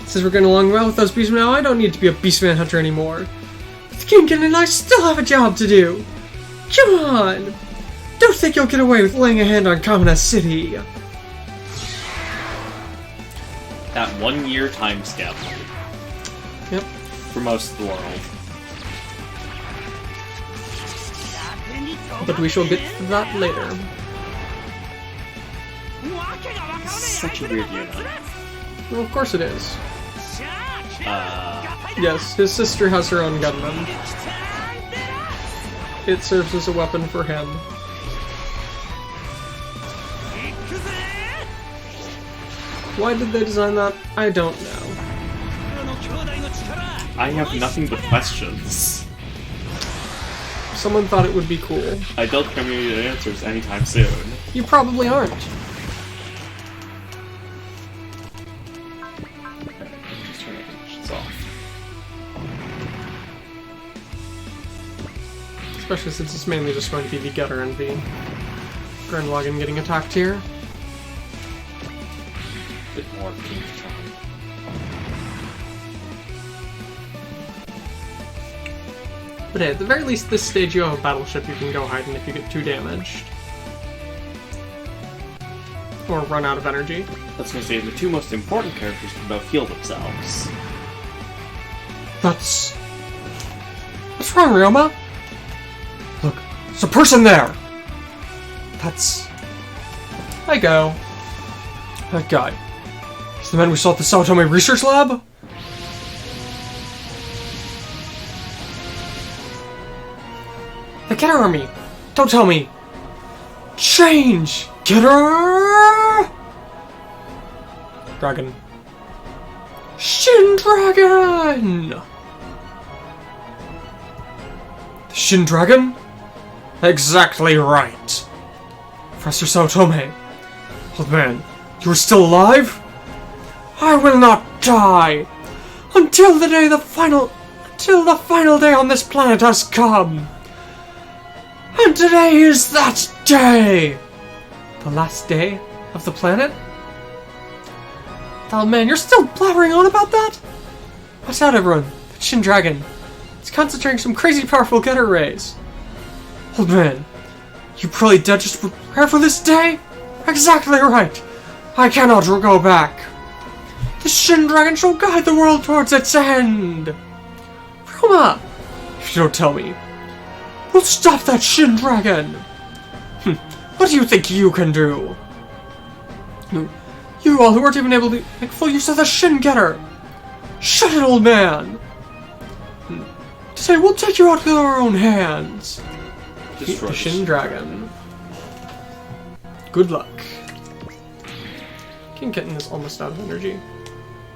Since we're getting along well with those beastmen now, I don't need to be a beastman hunter anymore. The Kingkin and I still have a job to do. Come on! Don't think you'll get away with laying a hand on Kamina City. That 1 year time skip. Yep. For most of the world. But we shall get to that later. Such a weird unit. Well, of course it is. Yes, his sister has her own Gundam. It serves as a weapon for him. Why did they design that? I don't know. I have nothing but questions. Someone thought it would be cool. I don't think I'm going to get answers anytime soon. You probably aren't. Just turn it off. Especially since it's mainly just going to be the Getter and the Grand Wagon getting attacked here. A bit more King Charm. But hey, at the very least, this stage you have a battleship you can go hide in if you get too damaged. Or run out of energy. That's going to say the two most important characters can both heal themselves. What's wrong, Ryoma? Look, there's a person there! I go. That guy. He's the man we saw at the Saotome Research Lab? The Getter Army! Don't tell me! Change! Getter! Dragon. Shin Dragon! The Shin Dragon? Exactly right. Professor Saotome. Old man, you are still alive? I will not die until the final day on this planet has come. And today is that day! The last day of the planet? Oh man, you're still blabbering on about that? Watch out, everyone. The Shin Dragon. It's concentrating some crazy powerful Getter rays. Old man, you probably dead just to prepare for this day? Exactly right. I cannot go back. The Shin Dragon shall guide the world towards its end. Roma, if you don't tell me, we'll stop that Shin Dragon. What do you think you can do? You all who weren't even able to make full use of the Shin Getter. Shut it, old man. Today we'll take you out with our own hands. Defeat the Shin Dragon. Good luck. King Kitten is almost out of energy.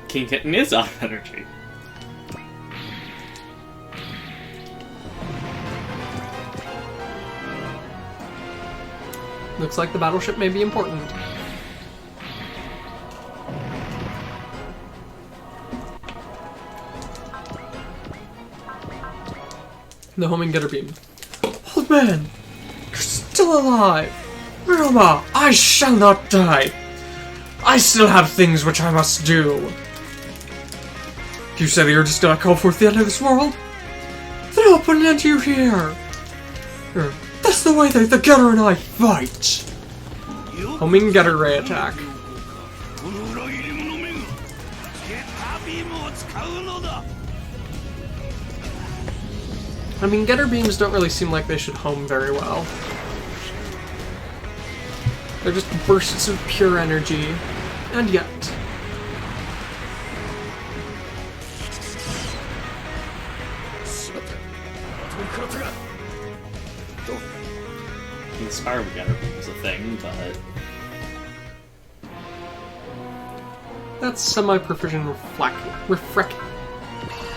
King Kitten is out of energy. Looks like the battleship may be important. The homing Getter beam. Old man, you're still alive. Roma, I shall not die. I still have things which I must do. You said you're just gonna call forth the end of this world? Then I'll put an end to you here. That's the way that the Getter and I fight. Homing Getter ray attack. I mean, Getter beams don't really seem like they should home very well. They're just bursts of pure energy. And yet... Inspiring Getter Beam is a thing, but... That's semi-precision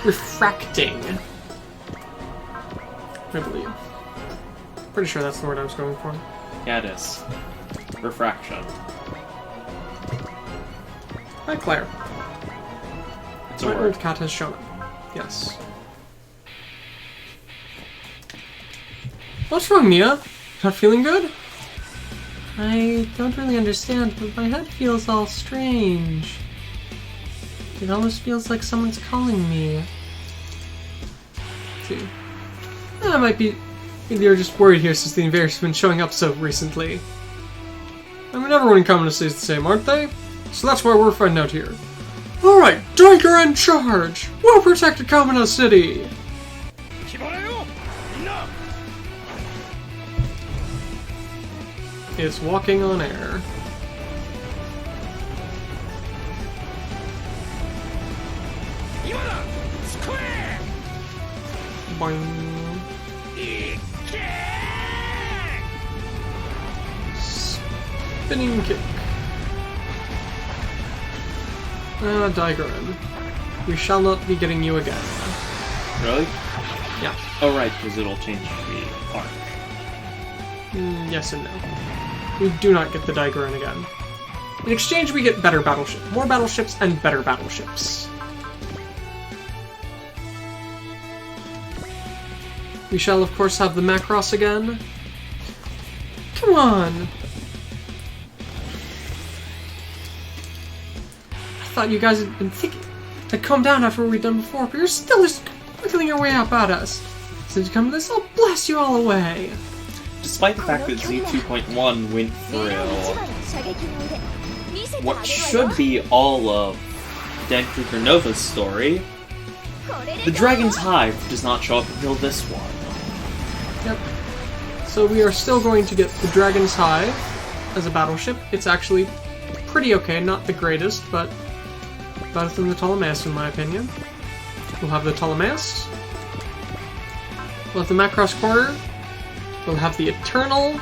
refracting. I believe. Pretty sure that's the word I was going for. Yeah, it is. Refraction. Hi, Claire. It's a My word. old cat has shown up. Yes. What's wrong, Mia? Not feeling good? I don't really understand, but my head feels all strange. It almost feels like someone's calling me. Let's see. I might be... Maybe you're just worried here since the invaders have been showing up so recently. I mean, everyone in Common says the same, aren't they? So that's why we're finding out here. Alright, Dai-Guren charge! Well-protected Kamina City! It's walking on air. Boing. Spinning kick. Dai-Guren. We shall not be getting you again. Really? Yeah. Oh, right, because it'll change the arc. Yes and no. We do not get the Dai-Guren again. In exchange, we get better battleships. More battleships and better battleships. We shall, of course, have the Macross again. Come on! I thought you guys had been thinking... had calmed down after what we'd done before, but you're still just wiggling your way up at us. Since you come to this, I'll blast you all away! Despite the fact that Z2.1 went through what should be all of Dai-Guren Nova's story, the Dragon's Hive does not show up until this one. Yep. So we are still going to get the Dragon's Hive as a battleship. It's actually pretty okay, not the greatest, but better than the Ptolemais in my opinion. We'll have the Ptolemais. We'll have the Macross Quarter. We'll have the Eternal.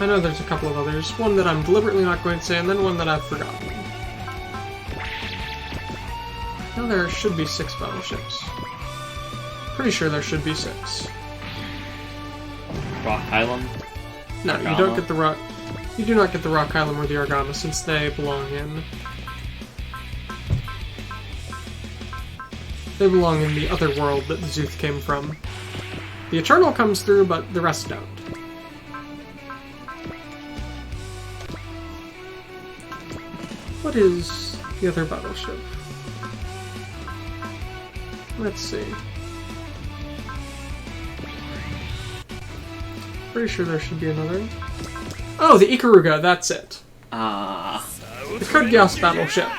I know there's a couple of others. One that I'm deliberately not going to say, and then one that I've forgotten. Now there should be 6 battleships. Pretty sure there should be 6. Rock Island? No, Argama? you don't get the Rock... You do not get the Rock Island or the Argama, since they belong in... They belong in the other world that the Zuth came from. The Eternal comes through, but the rest don't. What is the other battleship? Let's see. Pretty sure there should be another. Oh, the Ikaruga, that's it. Ah. The Code Geass battleship.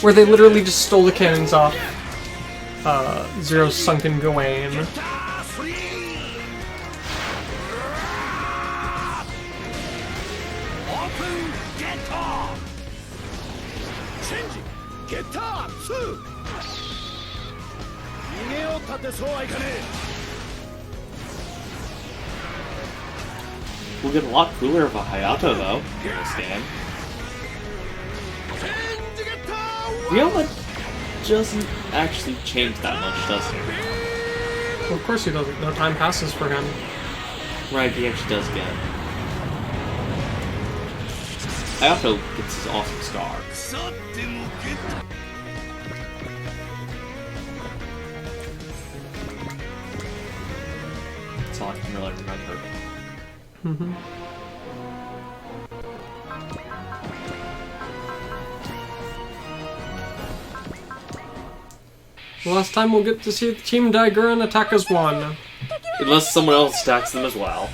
Where they literally just stole the cannons off Zero's Sunken Gawain. We'll get a lot cooler of a Hayato, though, in this game. Ryoma doesn't actually change that much, does he? Well, of course he doesn't. No time passes for him. Right, he actually does get it. Hayato gets his awesome scar. That's all I can really remember. Mm-hmm. Last time we'll get to see Team Dai-Guren attack as one. Unless someone else attacks them as well.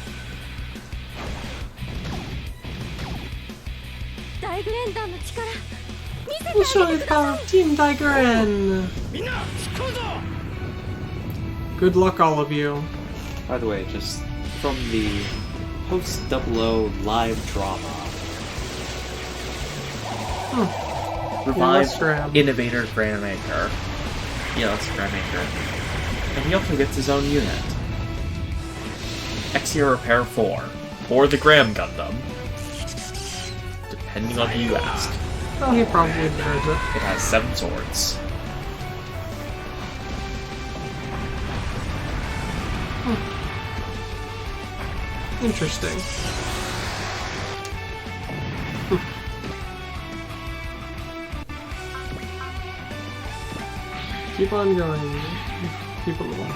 We'll show you the power of Team Dai-Guren! Good luck, all of you. By the way, just from the post-00 live drama. Revived Graham. Innovator Grandmaker. Yeah, that's Grandmaker. And he also gets his own unit. Exia Repair 4. Or the Graham Gundam. depending on who you ask. Well, he probably deserves it. It has 7 swords. Interesting. Keep on going. Keep on going.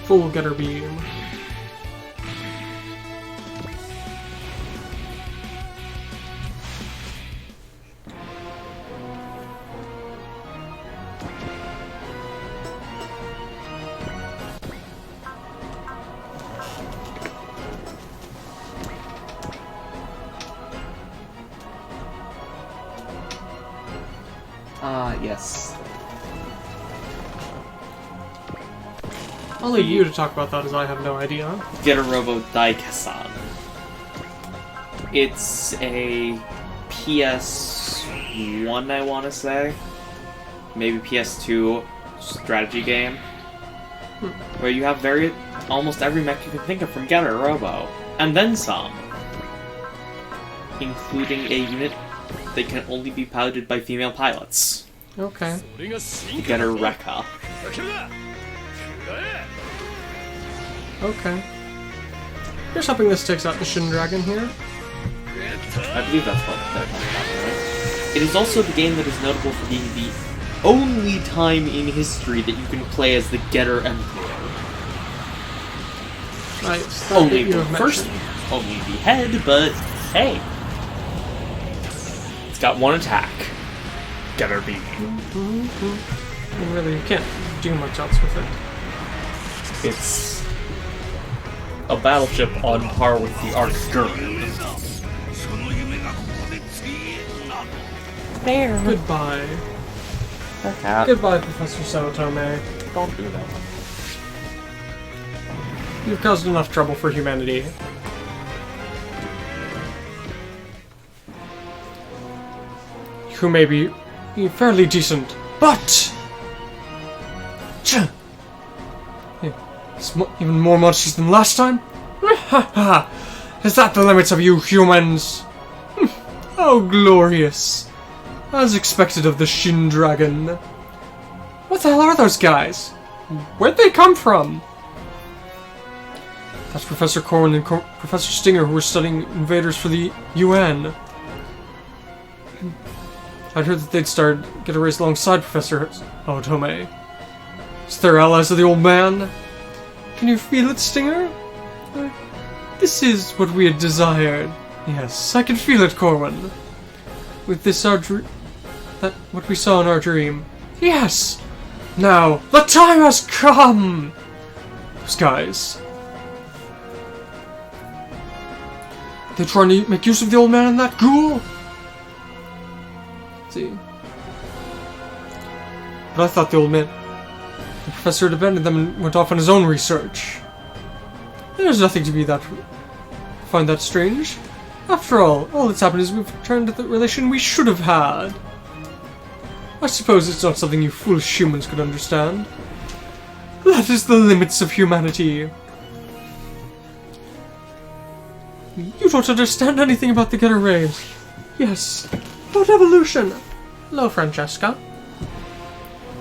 Full getter beam. Yes. I'll leave you to talk about that as I have no idea. Getter Robo Daikasan. It's a PS1, I want to say. Maybe PS2 strategy game. Where you have almost every mech you can think of from Getter Robo. And then some. Including a unit that can only be piloted by female pilots. Okay. The Getter Rekka. Okay. Here's hoping this takes out the Shin Dragon here. I believe that's what they're talking about, right? It is also the game that is notable for being the only time in history that you can play as the Getter Emperor. Right. Only the head, but hey. It's got 1 attack. Getter Beam. And really, you can't do much else with it. It's a battleship on par with the Dai-Guren. There. Goodbye. Goodbye, Professor Saotome. Don't do that. You've caused enough trouble for humanity. You may be fairly decent, but... It's even more monsters than last time? Is that the limits of you humans? Oh, glorious. As expected of the Shin Dragon. What the hell are those guys? Where'd they come from? That's Professor Corwin and Professor Stinger who were studying invaders for the UN. I'd heard that they'd get a race alongside Professor Otome. Is there allies of the old man? Can you feel it, Stinger? This is what we had desired. Yes, I can feel it, Corwin. With this what we saw in our dream. Yes! Now, the time has come! Those guys. They're trying to make use of the old man and that ghoul? Let's see. But I thought the old man... The professor had abandoned them and went off on his own research. There's nothing to find that strange. After all that's happened is we've returned to the relation we should have had. I suppose it's not something you foolish humans could understand. That is the limits of humanity. You don't understand anything about the Getter race. Yes, about evolution. Hello, Francesca.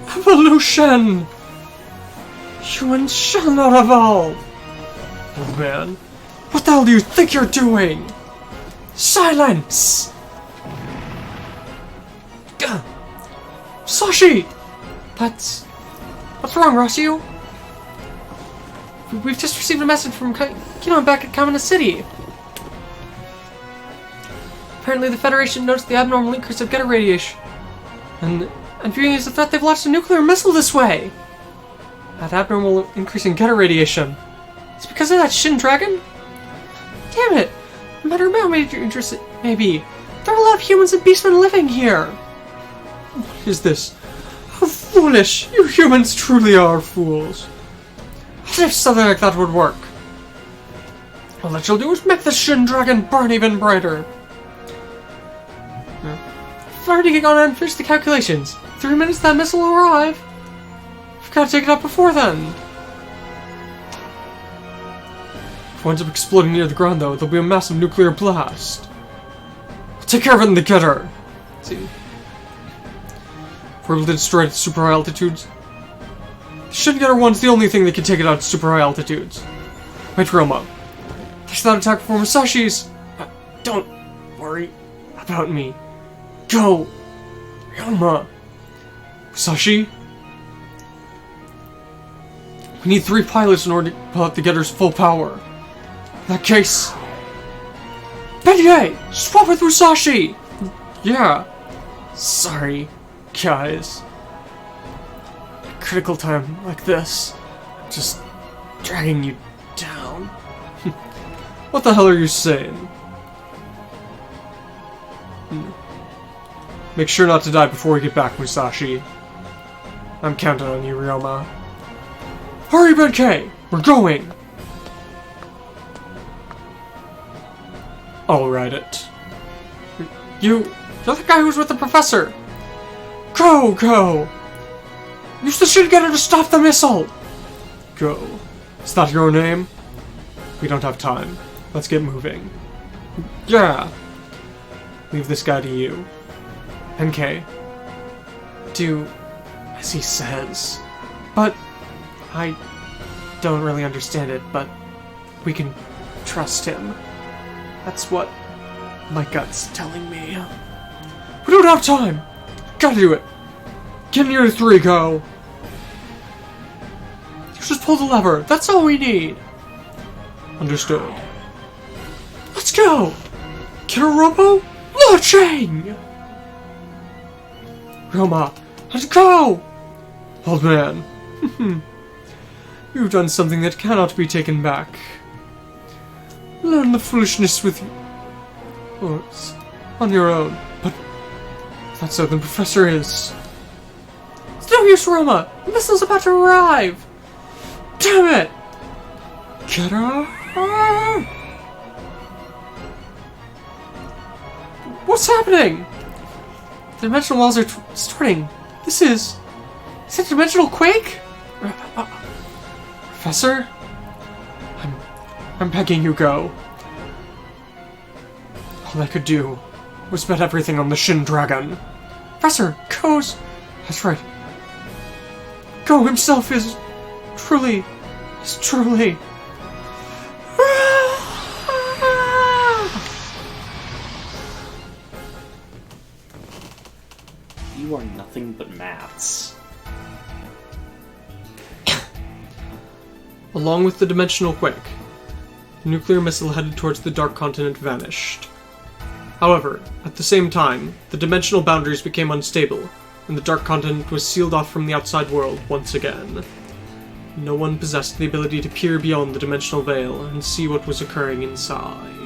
Evolution! Humans shall not evolve! Oh man, what the hell do you think you're doing? Silence! Gah. Sashi! What's wrong, Ryuu? We've just received a message from Kinon back at Kamina City. Apparently the Federation noticed the abnormal increase of Getter radiation. And viewing it as a threat, they've launched a nuclear missile this way! That abnormal increase in Getter radiation. It's because of that Shin Dragon? Damn it! No matter how major your interest it may be, there are a lot of humans and beastmen living here! What is this? How foolish! You humans truly are fools. As if something like that would work. All that you'll do is make the Shin Dragon burn even brighter. I've already gone and finished the calculations. 3 minutes that missile will arrive. I've got to take it out before then! If it winds up exploding near the ground, though, there'll be a massive nuclear blast. I'll take care of it in the getter! Let's see. If we're able to destroy it at super high altitudes, the Shin Getter 1's the only thing that can take it out at super high altitudes. Wait, Roma. Catch that attack before Musashi's! Don't worry about me. Go! Roma! Musashi? We need 3 pilots in order to pull out the Getter's full power. In that case... Benyei! Swap with Musashi! Yeah. Sorry, guys. At a critical time like this, I'm just dragging you down. What the hell are you saying? Make sure not to die before we get back, Musashi. I'm counting on you, Ryoma. Hurry, Benkei! We're going! I'll ride it. You're the guy who's with the professor! Go, go! Use the Shin Getter to stop the missile! Go. Is that your name? We don't have time. Let's get moving. Yeah! Leave this guy to you. NK. Do as he says. But I don't really understand it, but we can trust him. That's what my gut's telling me. We don't have time! Gotta do it! Get near to 3, go! Just pull the lever, that's all we need! Understood. Let's go! Get a robo? Launching! Roma, let's go! Old man. You've done something that cannot be taken back. Learn the foolishness with on your own. But that's so the professor is. It's no use, Roma! The missile's about to arrive! Damn it! Get her! What's happening? The dimensional walls are distorting. This is it a dimensional quake? Professor? I'm begging you, go. All I could do was bet everything on the Shin Dragon. Professor, Go's... That's right. Go himself is truly... You are nothing but maths. Along with the dimensional quake, the nuclear missile headed towards the Dark Continent vanished. However, at the same time, the dimensional boundaries became unstable, and the Dark Continent was sealed off from the outside world once again. No one possessed the ability to peer beyond the dimensional veil and see what was occurring inside.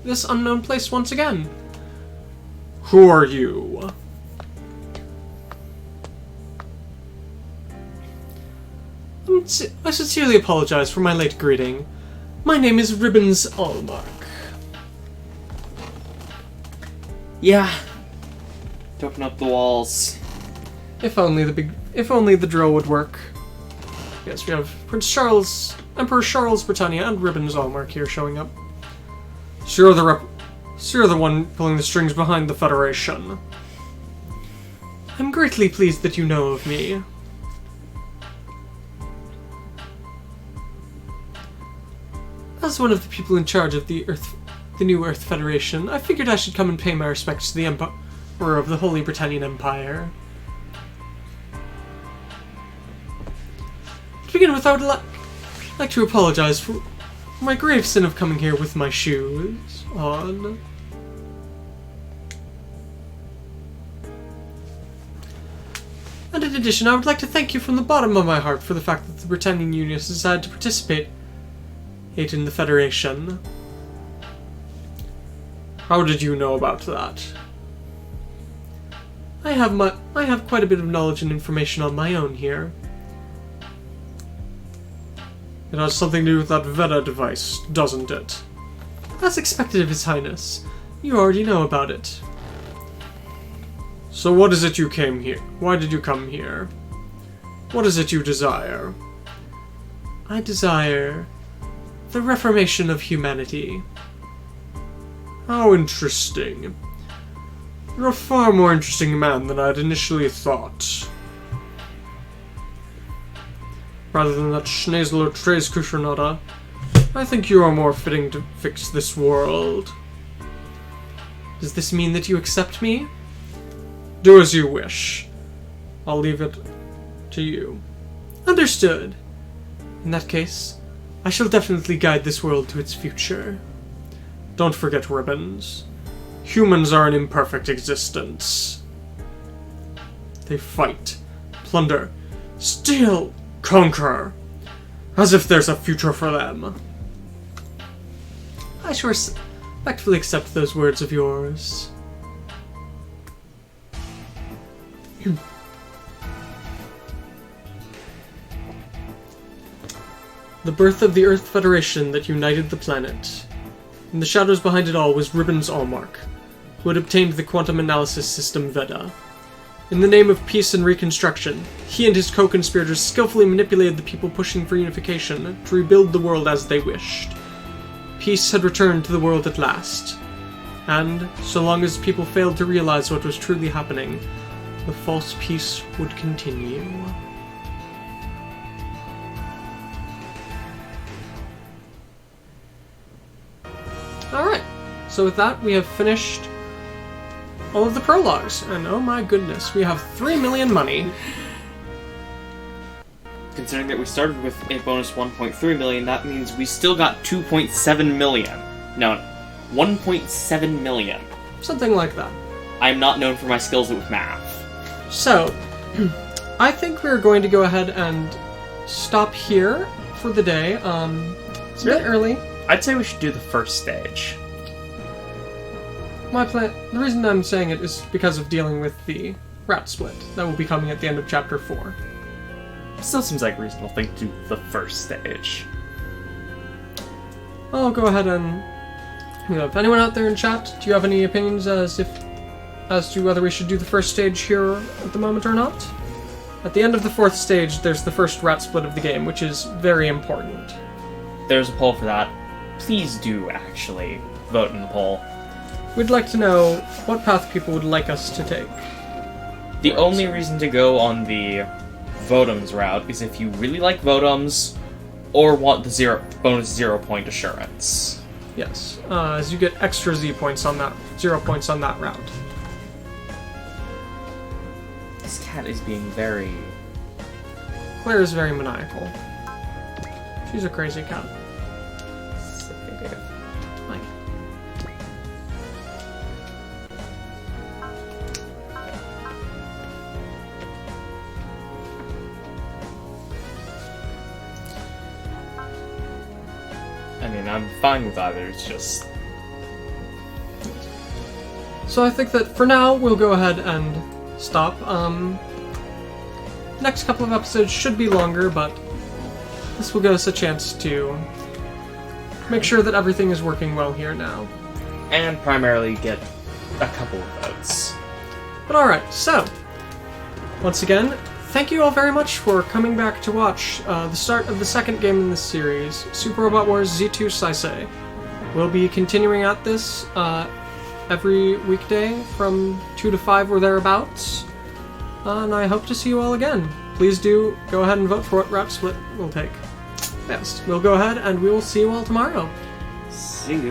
This unknown place once again. Who are you? I sincerely apologize for my late greeting. My name is Ribbons Allmark. Yeah. To open up the walls. If only the drill would work. Yes, we have Emperor Charles Britannia and Ribbons Allmark here showing up. So you're the one pulling the strings behind the Federation. I'm greatly pleased that you know of me. As one of the people in charge of the new Earth Federation, I figured I should come and pay my respects to the Emperor of the Holy Britannian Empire. To begin with, I would like to apologize for my grave sin of coming here with my shoes on. And in addition, I would like to thank you from the bottom of my heart for the fact that the Britannian Union has decided to participate in the Federation. How did you know about that? I have quite a bit of knowledge and information on my own here. It has something to do with that Veda device, doesn't it? As expected of His Highness. You already know about it. So what is it you came here? Why did you come here? What is it you desire? I desire the reformation of humanity. How interesting. You're a far more interesting man than I'd initially thought. Rather than that Schneesler Tres Kushernada, I think you are more fitting to fix this world. Does this mean that you accept me? Do as you wish. I'll leave it to you. Understood. In that case, I shall definitely guide this world to its future. Don't forget, Ribbons. Humans are an imperfect existence. They fight, plunder, steal, conquer, as if there's a future for them. I sure respectfully accept those words of yours. The birth of the Earth Federation that united the planet. In the shadows behind it all was Ribbons Allmark, who had obtained the quantum analysis system Veda. In the name of peace and reconstruction, he and his co-conspirators skillfully manipulated the people pushing for unification to rebuild the world as they wished. Peace had returned to the world at last, and, so long as people failed to realize what was truly happening, the false peace would continue. Alright, so with that, we have finished all of the prologues, and oh my goodness, we have 3 million money. Considering that we started with a bonus 1.3 million, that means we still got 2.7 million. No, 1.7 million. Something like that. I'm not known for my skills with math. So, I think we're going to go ahead and stop here for the day. It's a bit early. I'd say we should do the first stage. My plan. The reason I'm saying it is because of dealing with the rat split that will be coming at the end of chapter 4. Still seems like a reasonable thing to do the first stage. I'll go ahead and... If anyone out there in chat, do you have any opinions as to whether we should do the first stage here at the moment or not? At the end of the 4th stage, there's the first rat split of the game, which is very important. There's a poll for that. Please do actually vote in the poll. We'd like to know what path people would like us to take. The only reason to go on the Vodums route is if you really like Vodums or want the bonus 0 point assurance. Yes, as you get extra Z points on that, 0 points on that route. This cat is being very... Claire is very maniacal. She's a crazy cat. Like. I mean, I'm fine with either, it's just... So I think that for now, we'll go ahead and stop. Next couple of episodes should be longer, but this will give us a chance to make sure that everything is working well here now. And primarily get a couple of votes. But alright, so, once again, thank you all very much for coming back to watch the start of the second game in this series, Super Robot Wars Z2 Saisei. We'll be continuing at this every weekday from 2 to 5 or thereabouts, and I hope to see you all again. Please do go ahead and vote for what rat split we'll take. Yes, we'll go ahead and we will see you all tomorrow. See you.